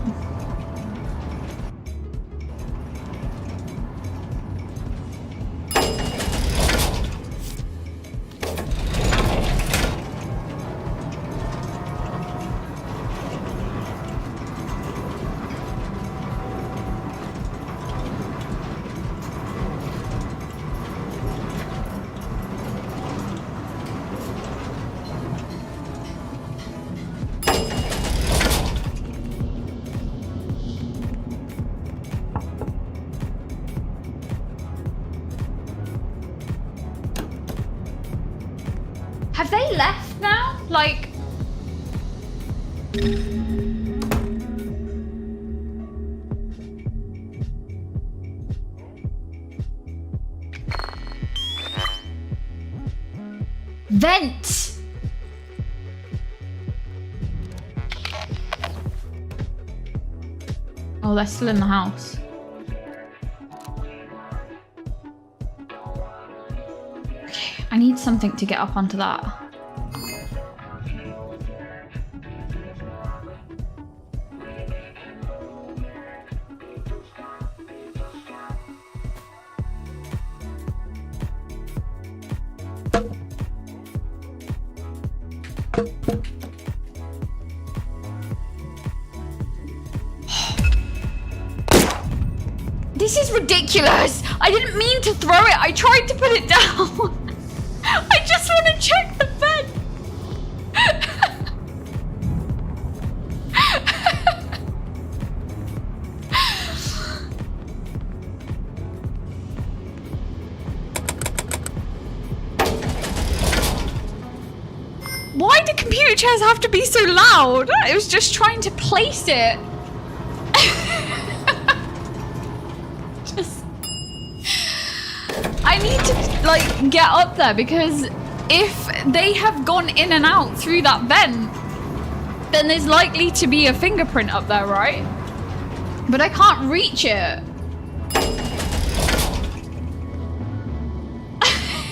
Have they left now? Like... Vent! Oh, they're still in the house. Okay, I need something to get up onto that. This is ridiculous! I didn't mean to throw it, I tried to put it down. I just want to check the bed. Why do computer chairs have to be so loud? I was just trying to place it. I need to, like, get up there because if they have gone in and out through that vent, then there's likely to be a fingerprint up there, right? But I can't reach it.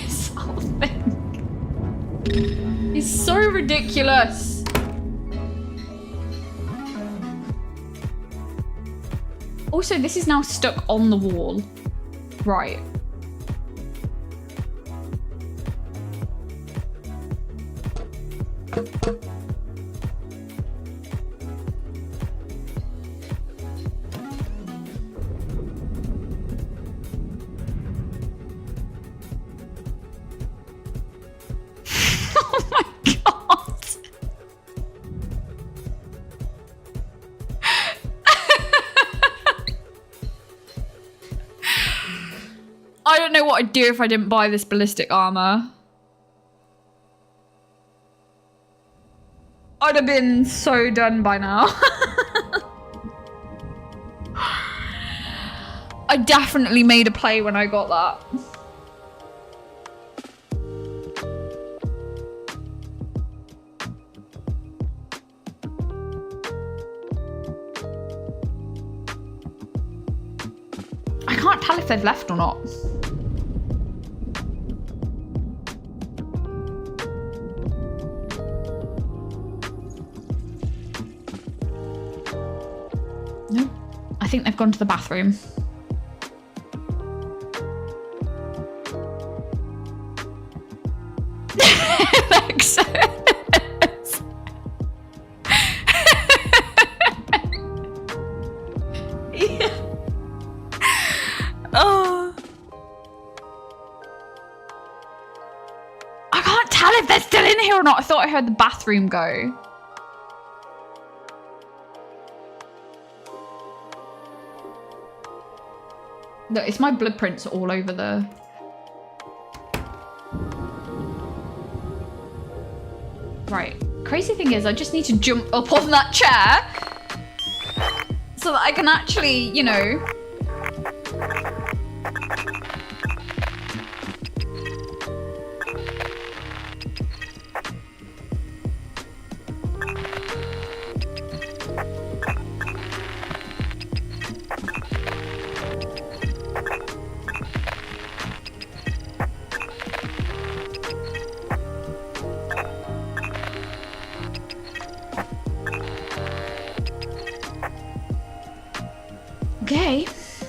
This whole thing is so ridiculous. Also, this is now stuck on the wall. Right. Oh my god. I don't know what I'd do if I didn't buy this ballistic armor. I'd have been so done by now. I definitely made a play when I got that. I can't tell if they've left or not. No, I think they've gone to the bathroom. Yeah. Oh. I can't tell if they're still in here or not. I thought I heard the bathroom go. Look, it's my blood prints all over the... Right. Crazy thing is, I just need to jump up on that chair so that I can actually, you know... Okay. There's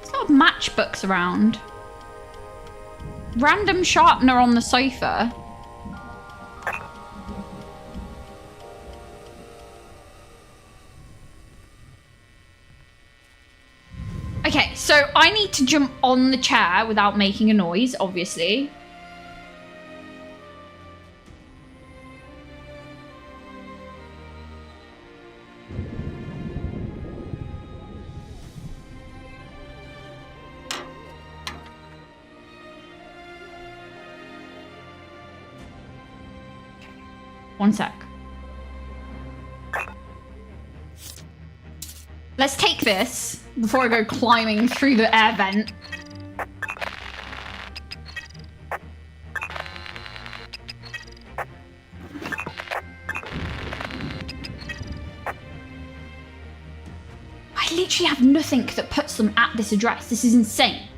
a lot of matchbooks around. Random sharpener on the sofa. Okay, so I need to jump on the chair without making a noise, obviously. One sec. Let's take this before I go climbing through the air vent. I literally have nothing that puts them at this address. This is insane.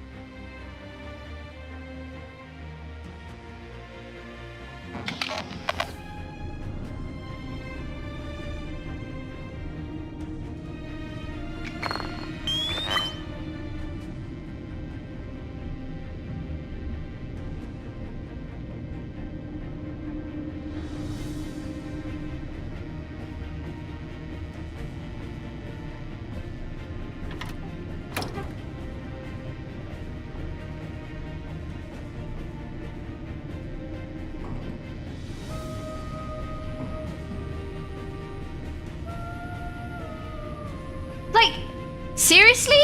Like, seriously?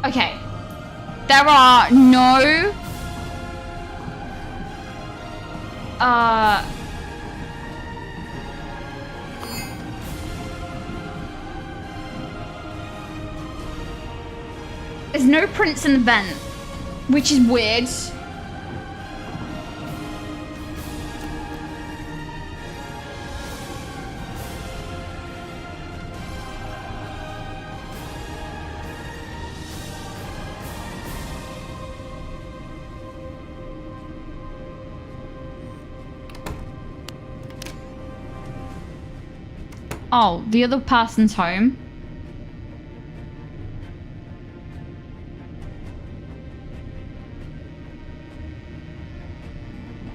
Okay. There are no... There's no prints in the vent, which is weird. Oh, the other person's home.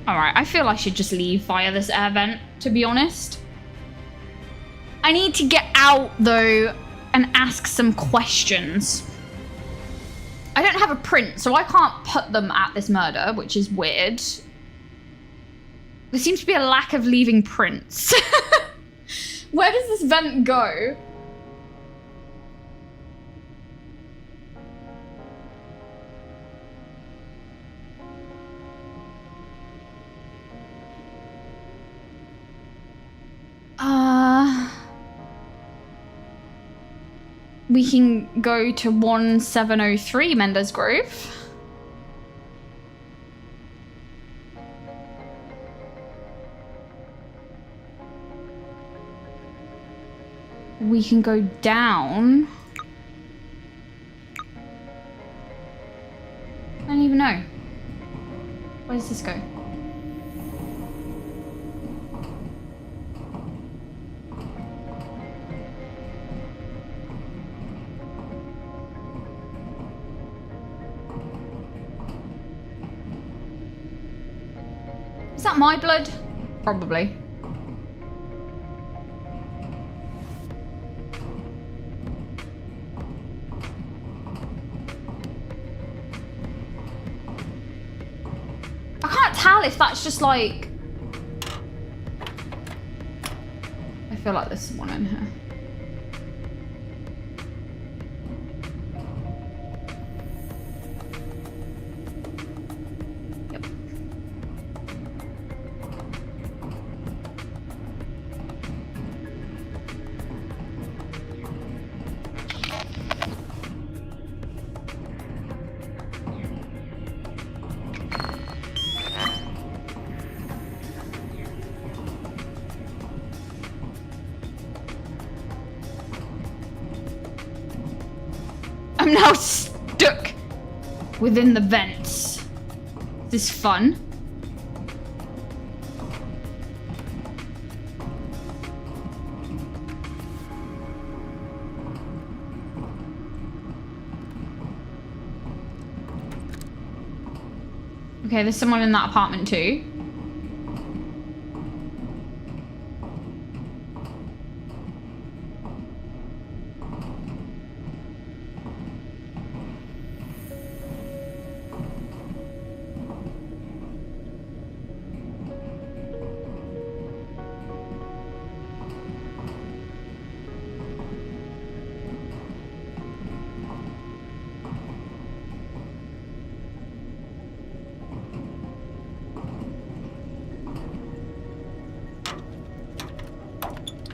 Alright, I feel I should just leave via this air vent, to be honest. I need to get out, though, and ask some questions. I don't have a print, so I can't put them at this murder, which is weird. There seems to be a lack of leaving prints. Where does this vent go? We can go to 1703 Mendes Grove. We can go down. I don't even know. Where does this go? Is that my blood? Probably. I can't tell if that's just like feel like there's someone in here. Yep. I'm now stuck within the vents. This is fun. Okay, there's someone in that apartment too.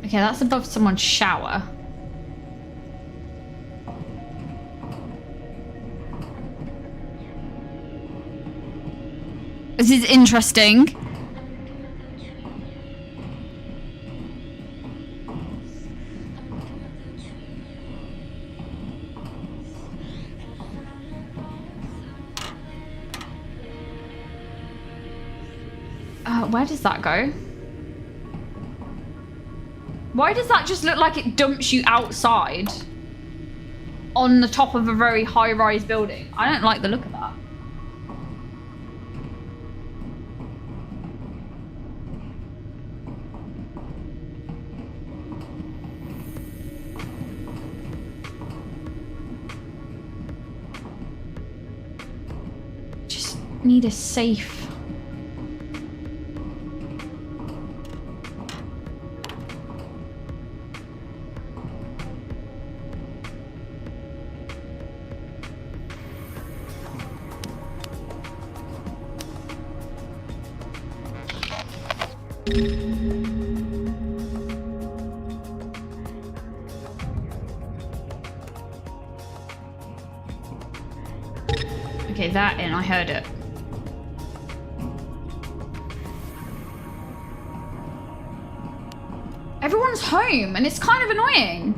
Okay, that's above someone's shower. This is interesting. Where does that go? Why does that just look like it dumps you outside on the top of a very high-rise building? I don't like the look of that. Just need a safe. Okay, that in, I heard it. Everyone's home and it's kind of annoying.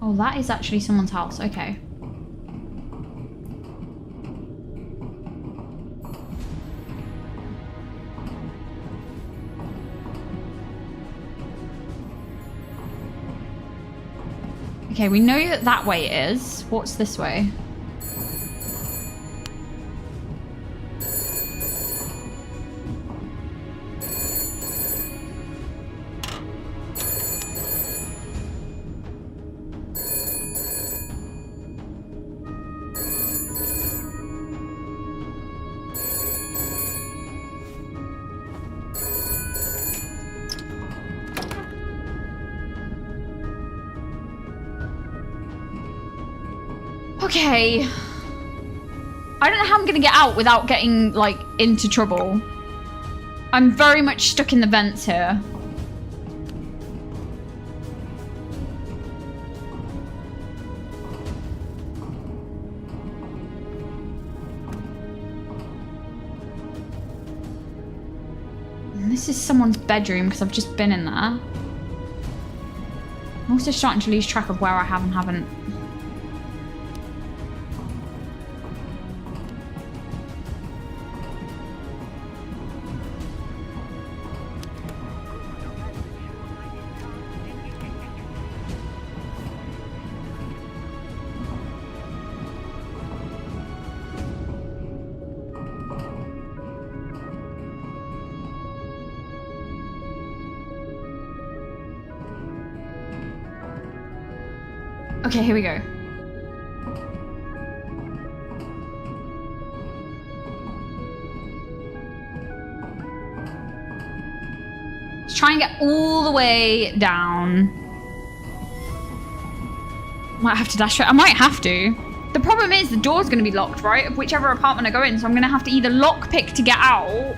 Oh, that is actually someone's house. Okay. Okay, we know that that way is. What's this way? Okay. I don't know how I'm gonna get out without getting, like, into trouble. I'm very much stuck in the vents here. And this is someone's bedroom because I've just been in there. I'm also starting to lose track of where I have and haven't. Okay, here we go. Let's try and get all the way down. Might have to dash it. I might have to. The problem is the door's going to be locked, right? Of whichever apartment I go in. So I'm going to have to either lockpick to get out.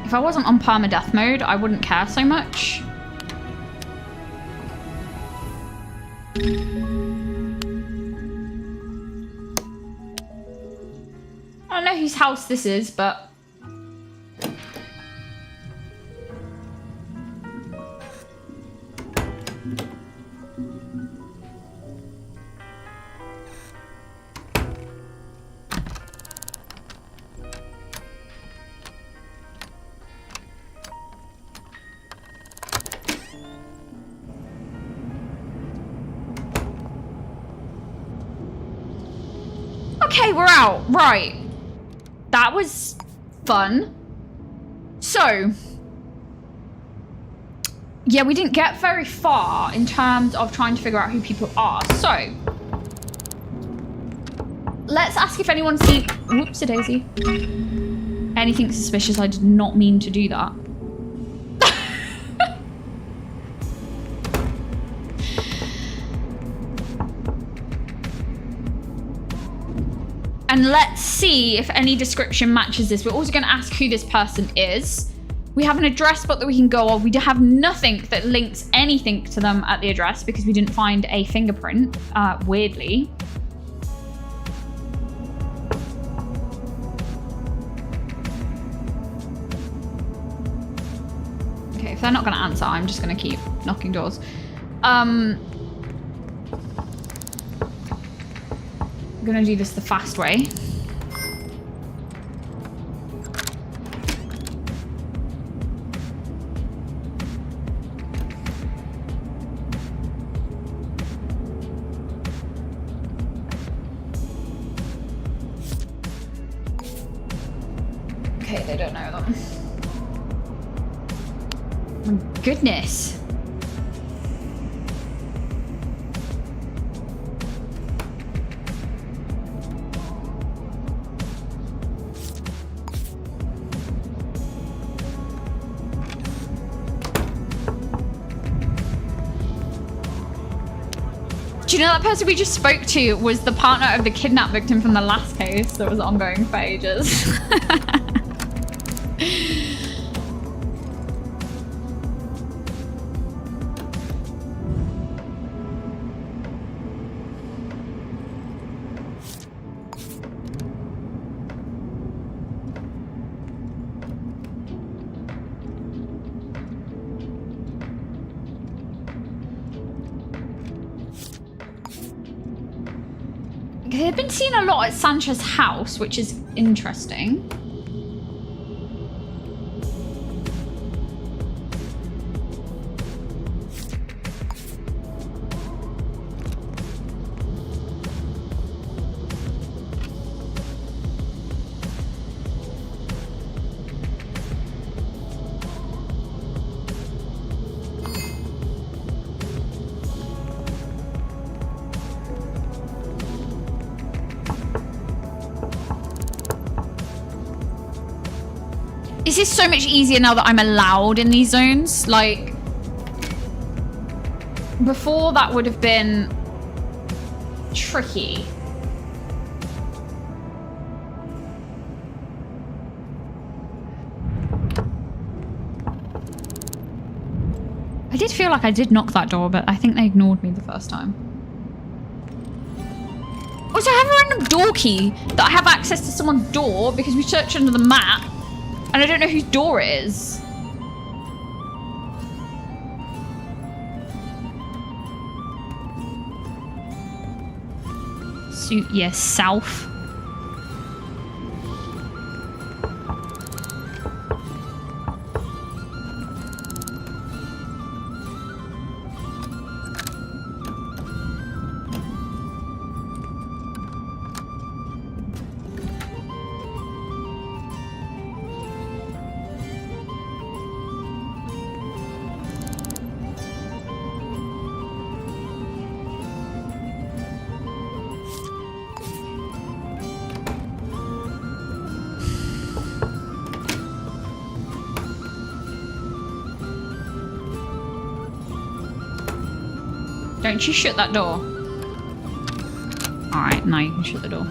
If I wasn't on permadeath mode, I wouldn't care so much. I don't know whose house this is, but... Okay, we're out. Right. That was fun. So, yeah, we didn't get very far in terms of trying to figure out who people are. So, let's ask if anyone's seen... Whoops-a-daisy. Anything suspicious. I did not mean to do that. And let's see if any description matches this. We're also going to ask who this person is. We have an address book that we can go on. We have nothing that links anything to them at the address because we didn't find a fingerprint, weirdly. Okay, if they're not going to answer, I'm just going to keep knocking doors. I'm gonna do this the fast way. Okay, they don't know them. My goodness. Do you know that person we just spoke to was the partner of the kidnap victim from the last case that was ongoing for ages? They've been seen a lot at Sancho's house, which is interesting. This is so much easier now that I'm allowed in these zones. Like, before that would have been tricky. I did feel like I did knock that door, but I think they ignored me the first time. Also, I have a random door key that I have access to someone's door because we searched under the map. And I don't know whose door it is. Suit yourself. Don't you shut that door. Alright, now you can shut the door.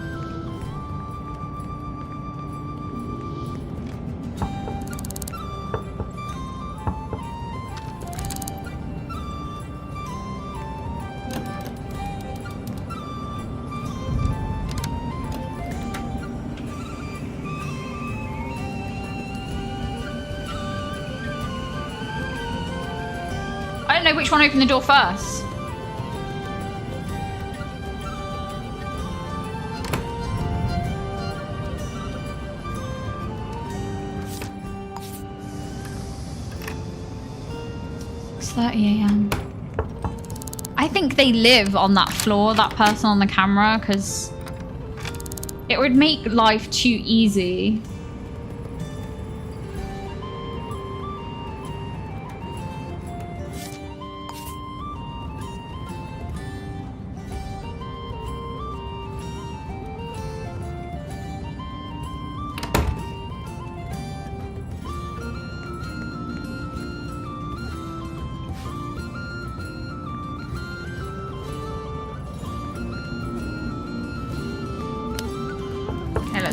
I don't know which one opened the door first. I think they live on that floor, that person on the camera, because it would make life too easy.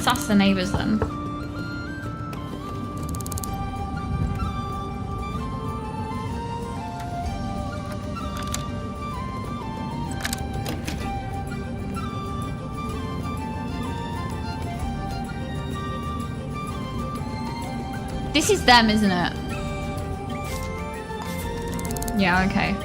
Let's ask the neighbours then. This is them, isn't it? Yeah, okay.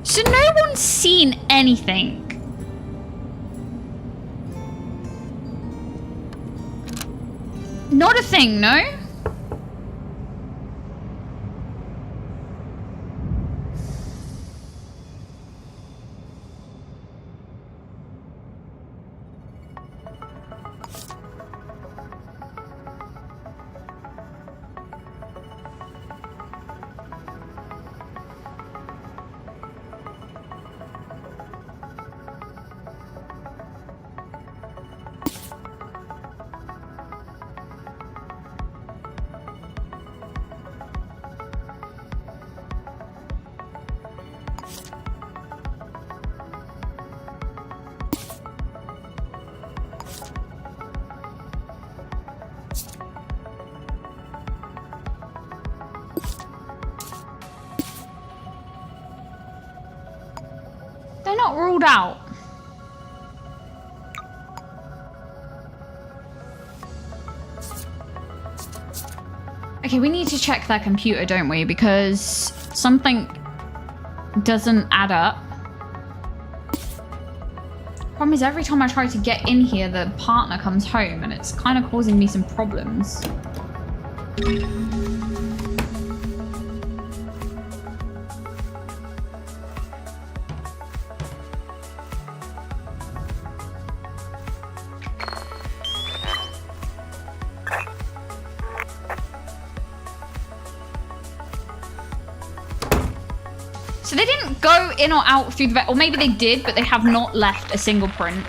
So no one's seen anything. Not a thing, no? They're not ruled out. Okay, we need to check their computer, don't we? Because something doesn't add up. Problem is, every time I try to get in here, the partner comes home and it's kind of causing me some problems. So they didn't go in or out through the... Or maybe they did, but they have not left a single print.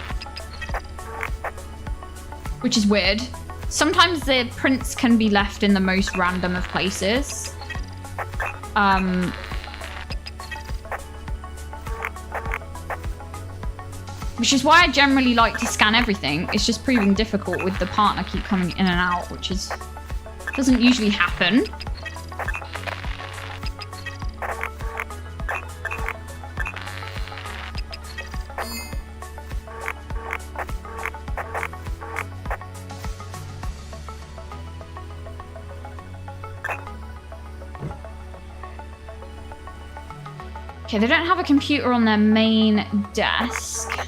Which is weird. Sometimes the prints can be left in the most random of places. Which is why I generally like to scan everything. It's just proving difficult with the partner keep coming in and out, which is... doesn't usually happen. Okay, they don't have a computer on their main desk.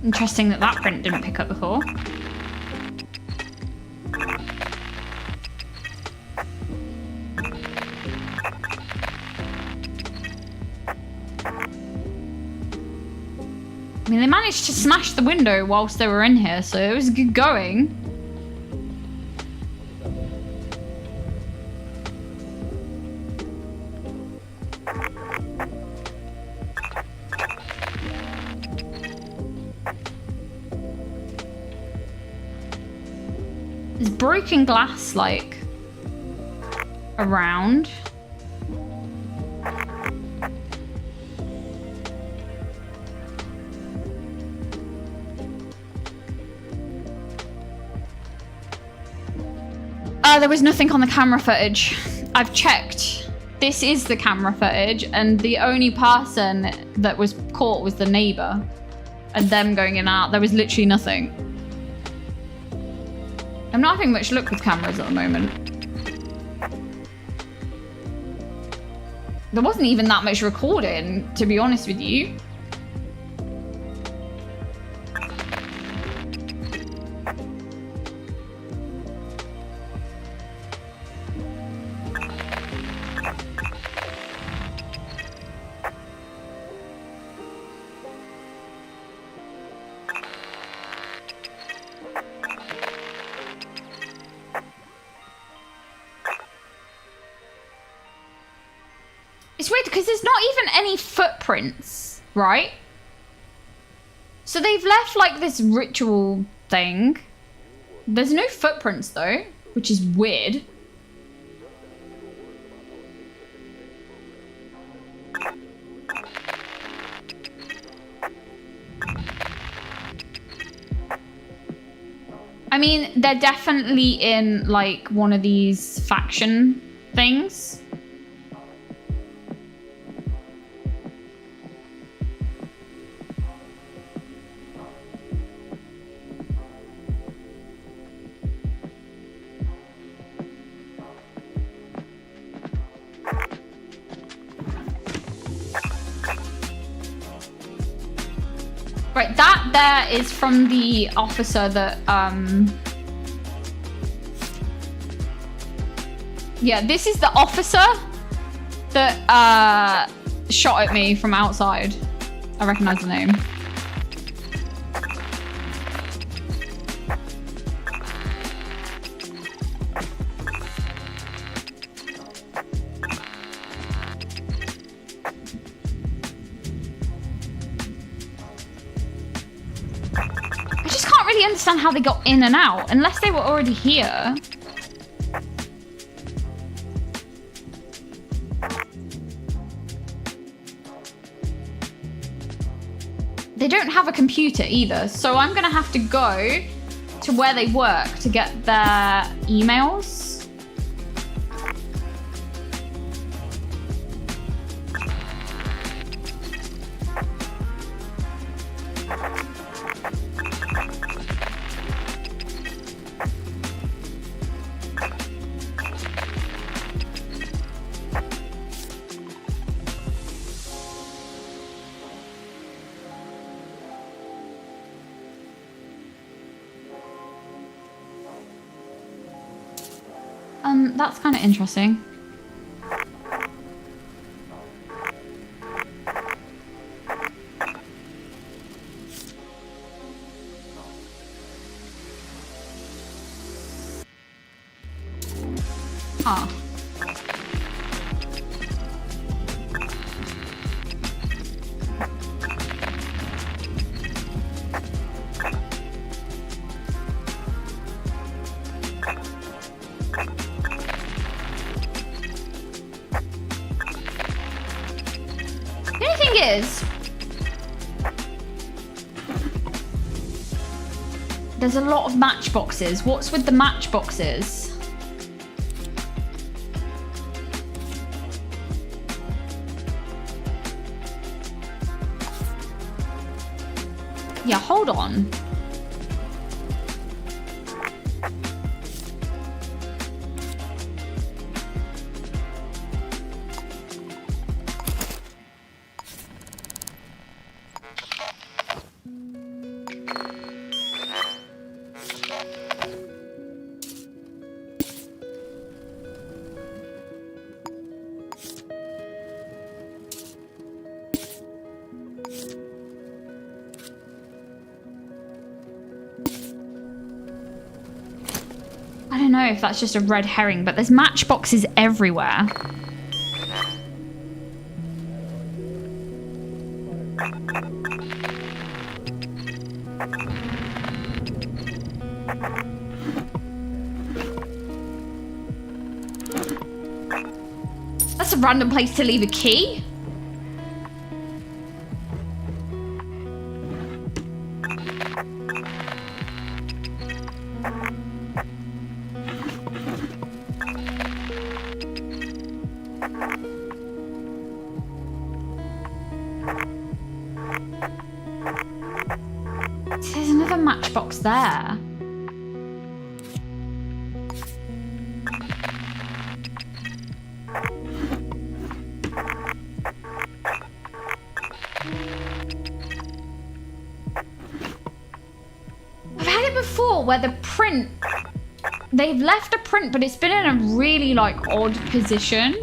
Interesting that that print didn't pick up before. I mean, they managed to smash the window whilst they were in here, so it was good going. There's broken glass, like, around. There was nothing on the camera footage. I've checked. This is the camera footage, and the only person that was caught was the neighbor. And them going in and out. There was literally nothing. I'm not having much luck with cameras at the moment. There wasn't even that much recording, to be honest with you. It's weird because there's not even any footprints, right? So they've left like this ritual thing. There's no footprints though, which is weird. I mean, they're definitely in like one of these faction things. Right, that there is from the officer that, yeah, this is the officer that, shot at me from outside. I recognize the name. Understand how they got in and out unless they were already here. They don't have a computer either, so I'm gonna have to go to where they work to get their emails. That's kind of interesting. Huh. is, there's a lot of matchboxes. What's with the matchboxes? Yeah, hold on. I don't know if that's just a red herring, but there's matchboxes everywhere. That's a random place to leave a key. There's another matchbox there. I've had it before where the print, they've left a print, but it's been in a really like odd position.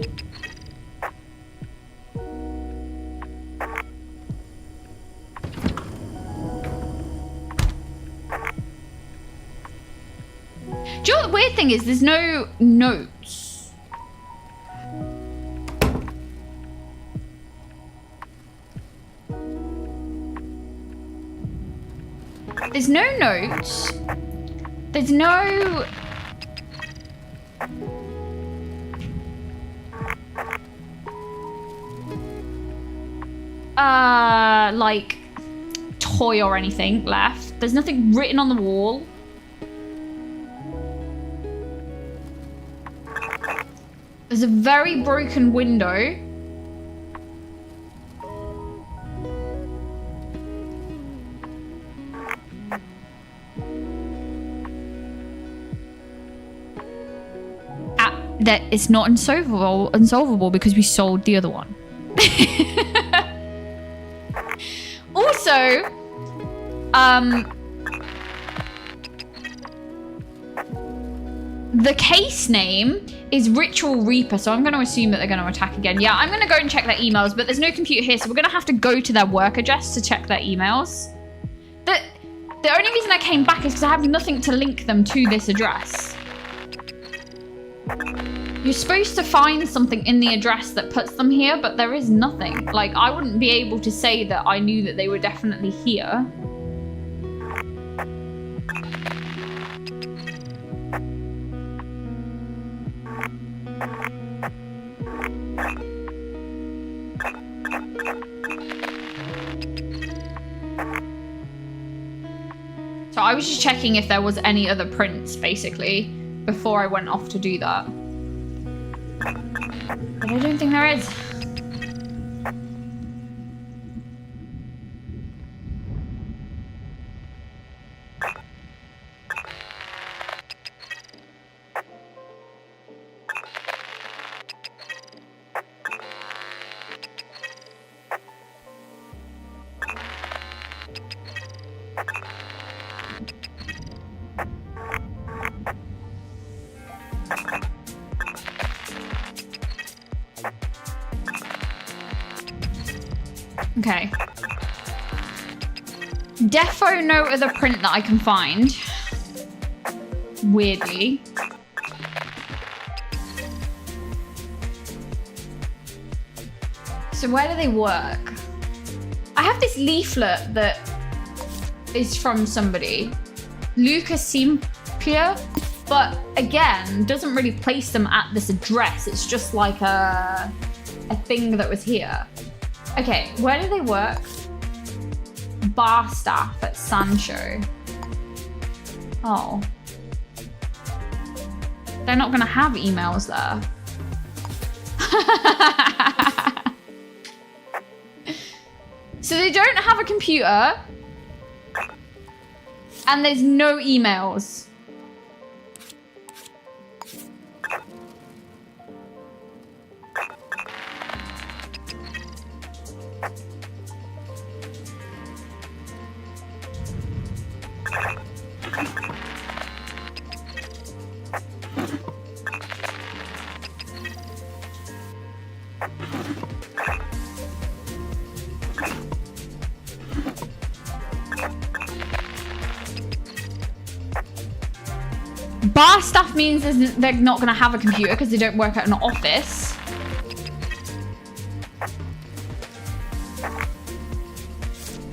Do you know what the weird thing is? There's no notes. There's no notes. There's no... like toy or anything left. There's nothing written on the wall. There's a very broken window. That it's not unsolvable because we sold the other one. Also, the case name is Ritual Reaper, so I'm going to assume that they're going to attack again. Yeah, I'm going to go and check their emails, but there's no computer here, so we're going to have to go to their work address to check their emails. The only reason I came back is because I have nothing to link them to this address. You're supposed to find something in the address that puts them here, but there is nothing. Like, I wouldn't be able to say that I knew that they were definitely here. So I was just checking if there was any other prints, basically, before I went off to do that. But I don't think there is. Okay. Defo no other print that I can find. Weirdly. So where do they work? I have this leaflet that is from somebody. Lucas Simpia, but again, doesn't really place them at this address. It's just like a thing that was here. Okay, where do they work? Bar staff at Sancho. Oh. They're not gonna have emails there. So they don't have a computer. And there's no emails. Bar staff means they're not going to have a computer because they don't work at an office.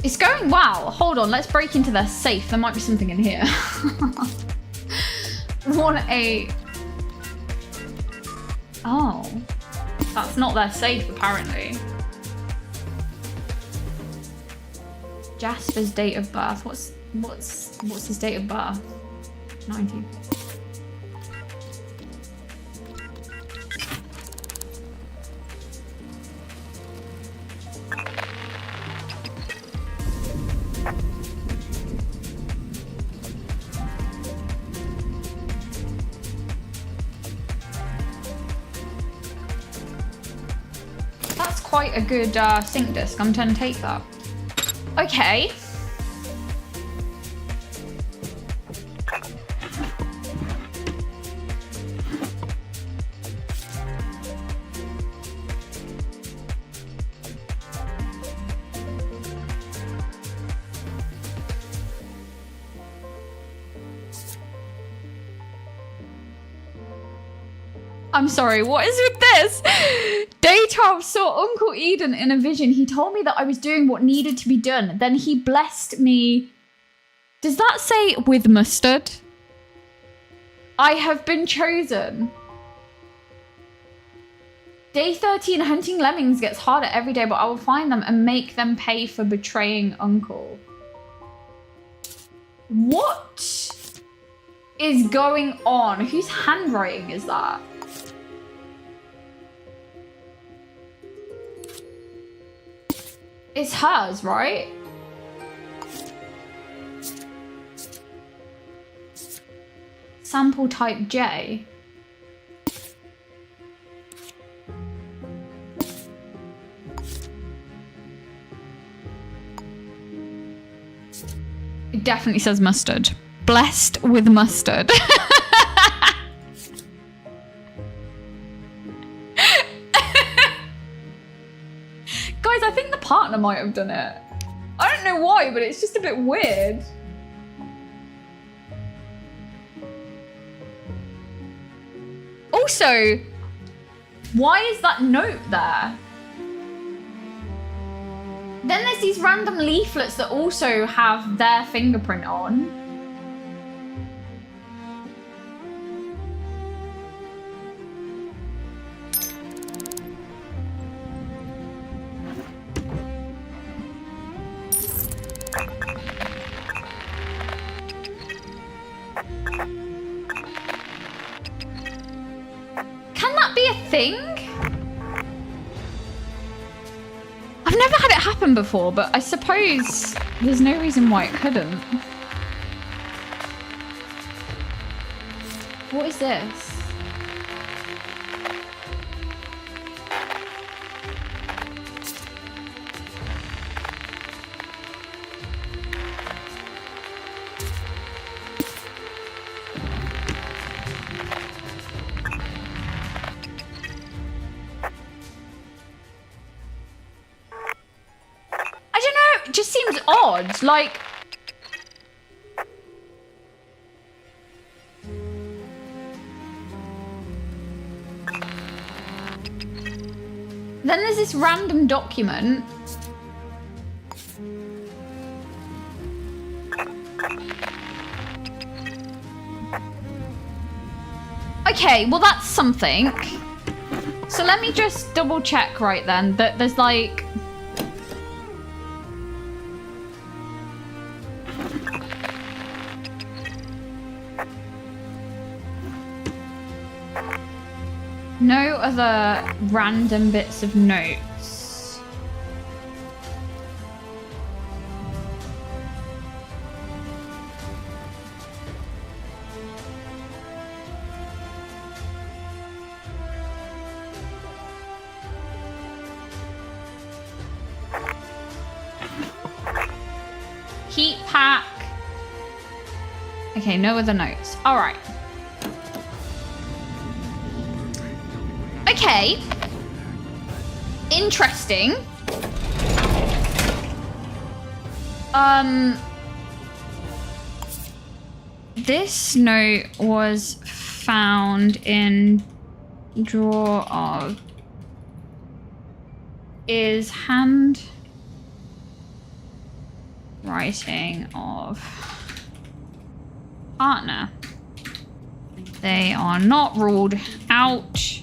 It's going well. Hold on, let's break into their safe. There might be something in here. 1-8. Oh. That's not their safe, apparently. Jasper's date of birth. What's his date of birth? 90. That's quite a good sync disk. I'm going to take that. Okay. I'm sorry, what is with this? Day 12 saw Uncle Eden in a vision. He told me that I was doing what needed to be done. Then he blessed me. Does that say with mustard? I have been chosen. Day 13, hunting lemmings gets harder every day, but I will find them and make them pay for betraying Uncle. What is going on? Whose handwriting is that? It's hers, right? Sample type J. It definitely says mustard. Blessed with mustard. Guys, I think the partner might have done it. I don't know why, but it's just a bit weird. Also, why is that note there? Then there's these random leaflets that also have their fingerprint on. Can that be a thing? I've never had it happen before, but I suppose there's no reason why it couldn't. What is this? It just seems odd, like... Then there's this random document. Okay, well that's something. So let me just double check right then that there's like... No other random bits of notes. Heat pack. Okay, no other notes. All right. Okay. Interesting. This note was found in drawer of is hand writing of partner. They are not ruled out.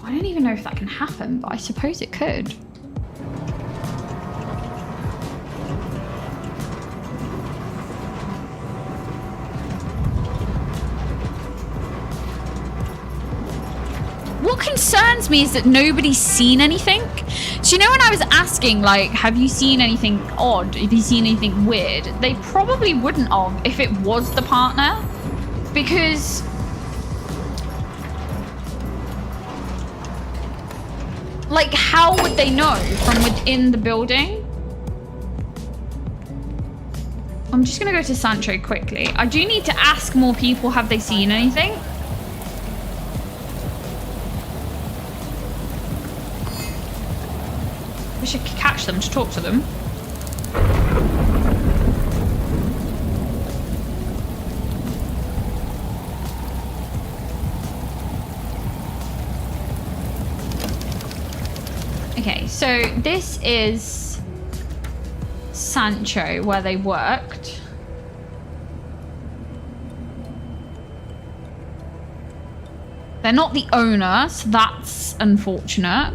I don't even know if that can happen, but I suppose it could. What concerns me is that nobody's seen anything. So, you know, when I was asking, like, have you seen anything odd? Have you seen anything weird? They probably wouldn't have if it was the partner. Because like, how would they know from within the building? I'm just gonna go to Sancho quickly. I do need to ask more people, have they seen anything? We should catch them to talk to them. Okay, so this is Sancho, where they worked. They're not the owner, so that's unfortunate.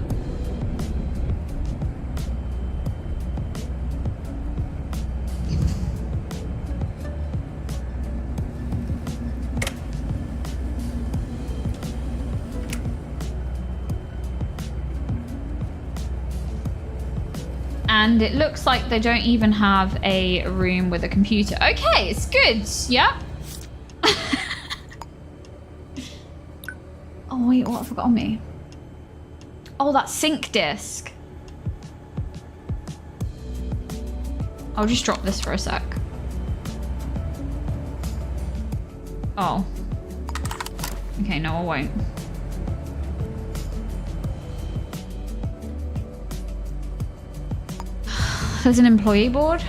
And it looks like they don't even have a room with a computer. Okay, it's good. Yep. Oh, wait, what have I got on me? Oh, that sync disc. I'll just drop this for a sec. Oh. Okay, no, I won't. There's an employee board.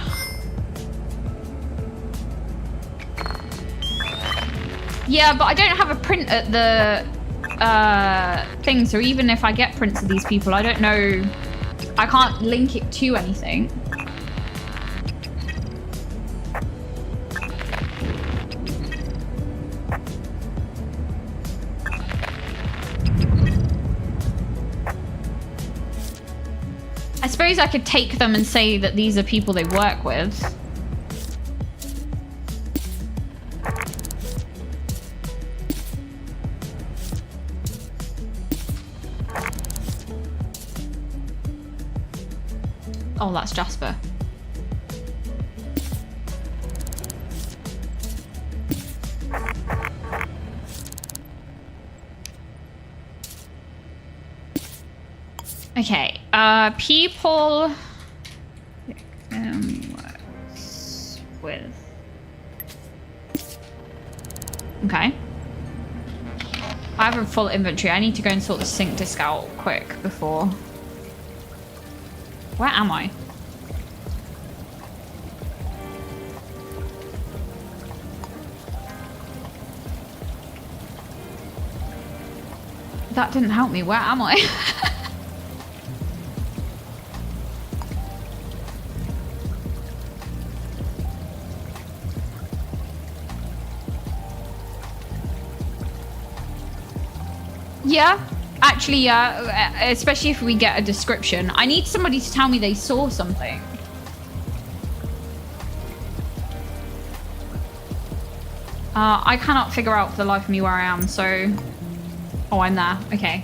Yeah, but I don't have a print at the thing, so even if I get prints of these people, I don't know. I can't link it to anything. I suppose I could take them and say that these are people they work with. Oh, that's Jasper. Okay, people works with. Okay. I have a full inventory. I need to go and sort the sync disc out quick before. Where am I? That didn't help me. Where am I? Yeah, actually, yeah, especially if we get a description. I need somebody to tell me they saw something. I cannot figure out for the life of me where I am, so... Oh, I'm there. Okay.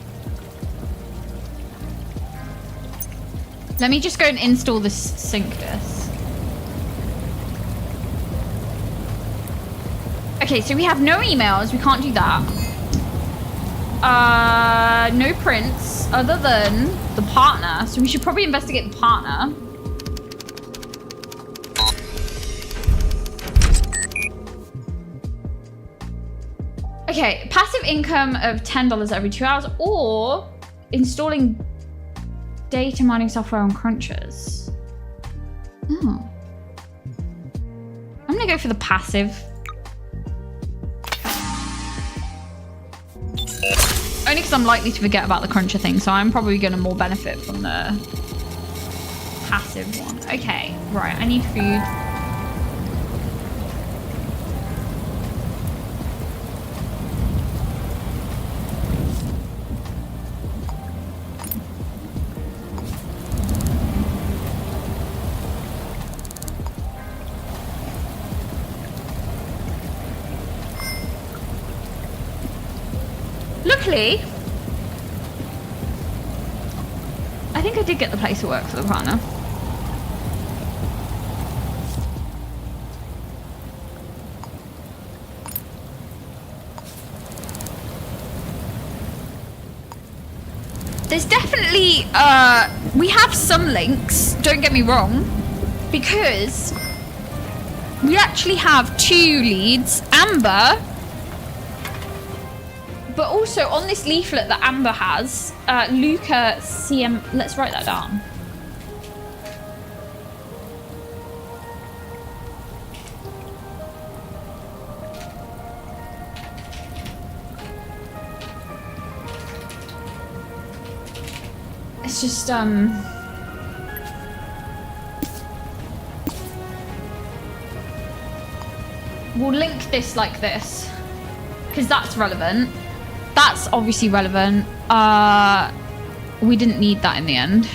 Let me just go and install this sync disk. Okay, so we have no emails. We can't do that. No prints other than the partner. So we should probably investigate the partner. Okay, passive income of $10 every 2 hours, or installing data mining software on crunchers. Oh. I'm gonna go for the passive. Only because I'm likely to forget about the cruncher thing, so I'm probably gonna more benefit from the passive one. Okay, right, I need food. Luckily, I think I did get the place to work for the partner. There's definitely, we have some links, don't get me wrong, because we actually have 2 leads, Amber. But also on this leaflet that Amber has, Luca CM, let's write that down. It's just, we'll link this like this, because that's relevant. That's obviously relevant. We didn't need that in the end.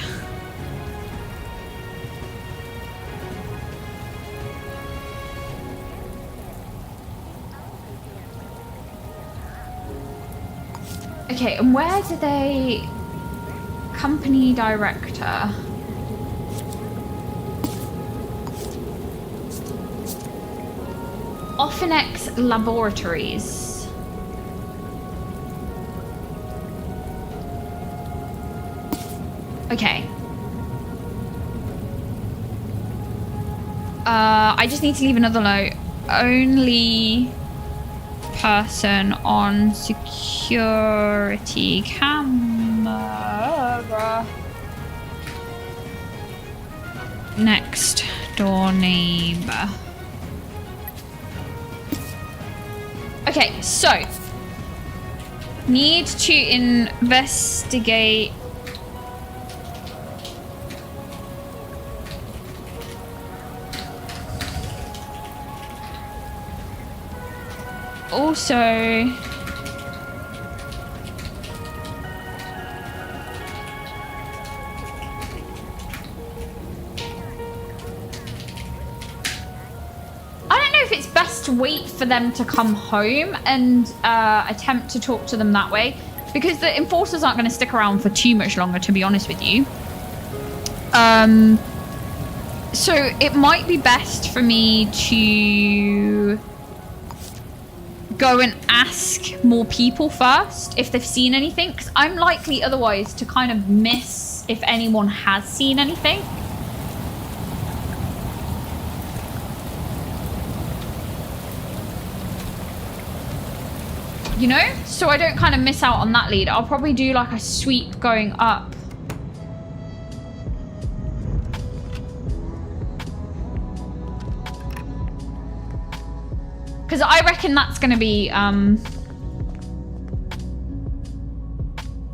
Okay, and where do they... Company director. Offinex Laboratories. Okay. I just need to leave another note. Only person on security camera. Next door neighbor. Okay, so need to investigate. Also, I don't know if it's best to wait for them to come home and attempt to talk to them that way, because the enforcers aren't going to stick around for too much longer, to be honest with you. So it might be best for me to go and ask more people first if they've seen anything, because I'm likely otherwise to kind of miss if anyone has seen anything. You know? So I don't kind of miss out on that lead. I'll probably do like a sweep going up. Because I reckon that's going to be...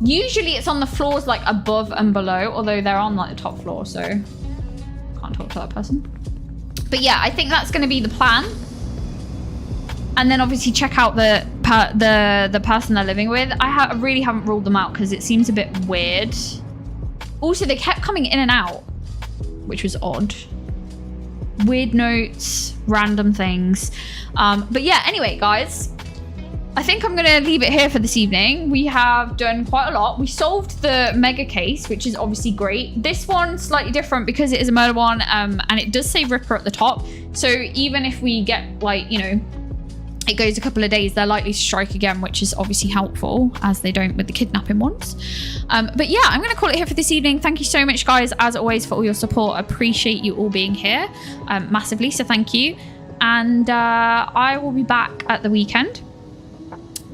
Usually it's on the floors like above and below, although they're on like the top floor, so can't talk to that person. But yeah, I think that's going to be the plan. And then obviously check out the person they're living with. I really haven't ruled them out because it seems a bit weird. Also, they kept coming in and out, which was odd. weird notes, random things. But yeah, anyway, guys, I think I'm going to leave it here for this evening. We have done quite a lot. We solved the mega case, which is obviously great. This one's slightly different because it is a murder one, and it does say Ripper at the top. So even if we get, like, you know, it goes a couple of days, they're likely to strike again, which is obviously helpful, as they don't with the kidnapping ones. But yeah, I'm going to call it here for this evening. Thank you so much, guys, as always, for all your support. I appreciate you all being here massively, so thank you. And I will be back at the weekend.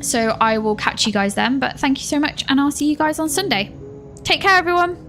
So I will catch you guys then. But thank you so much, and I'll see you guys on Sunday. Take care, everyone.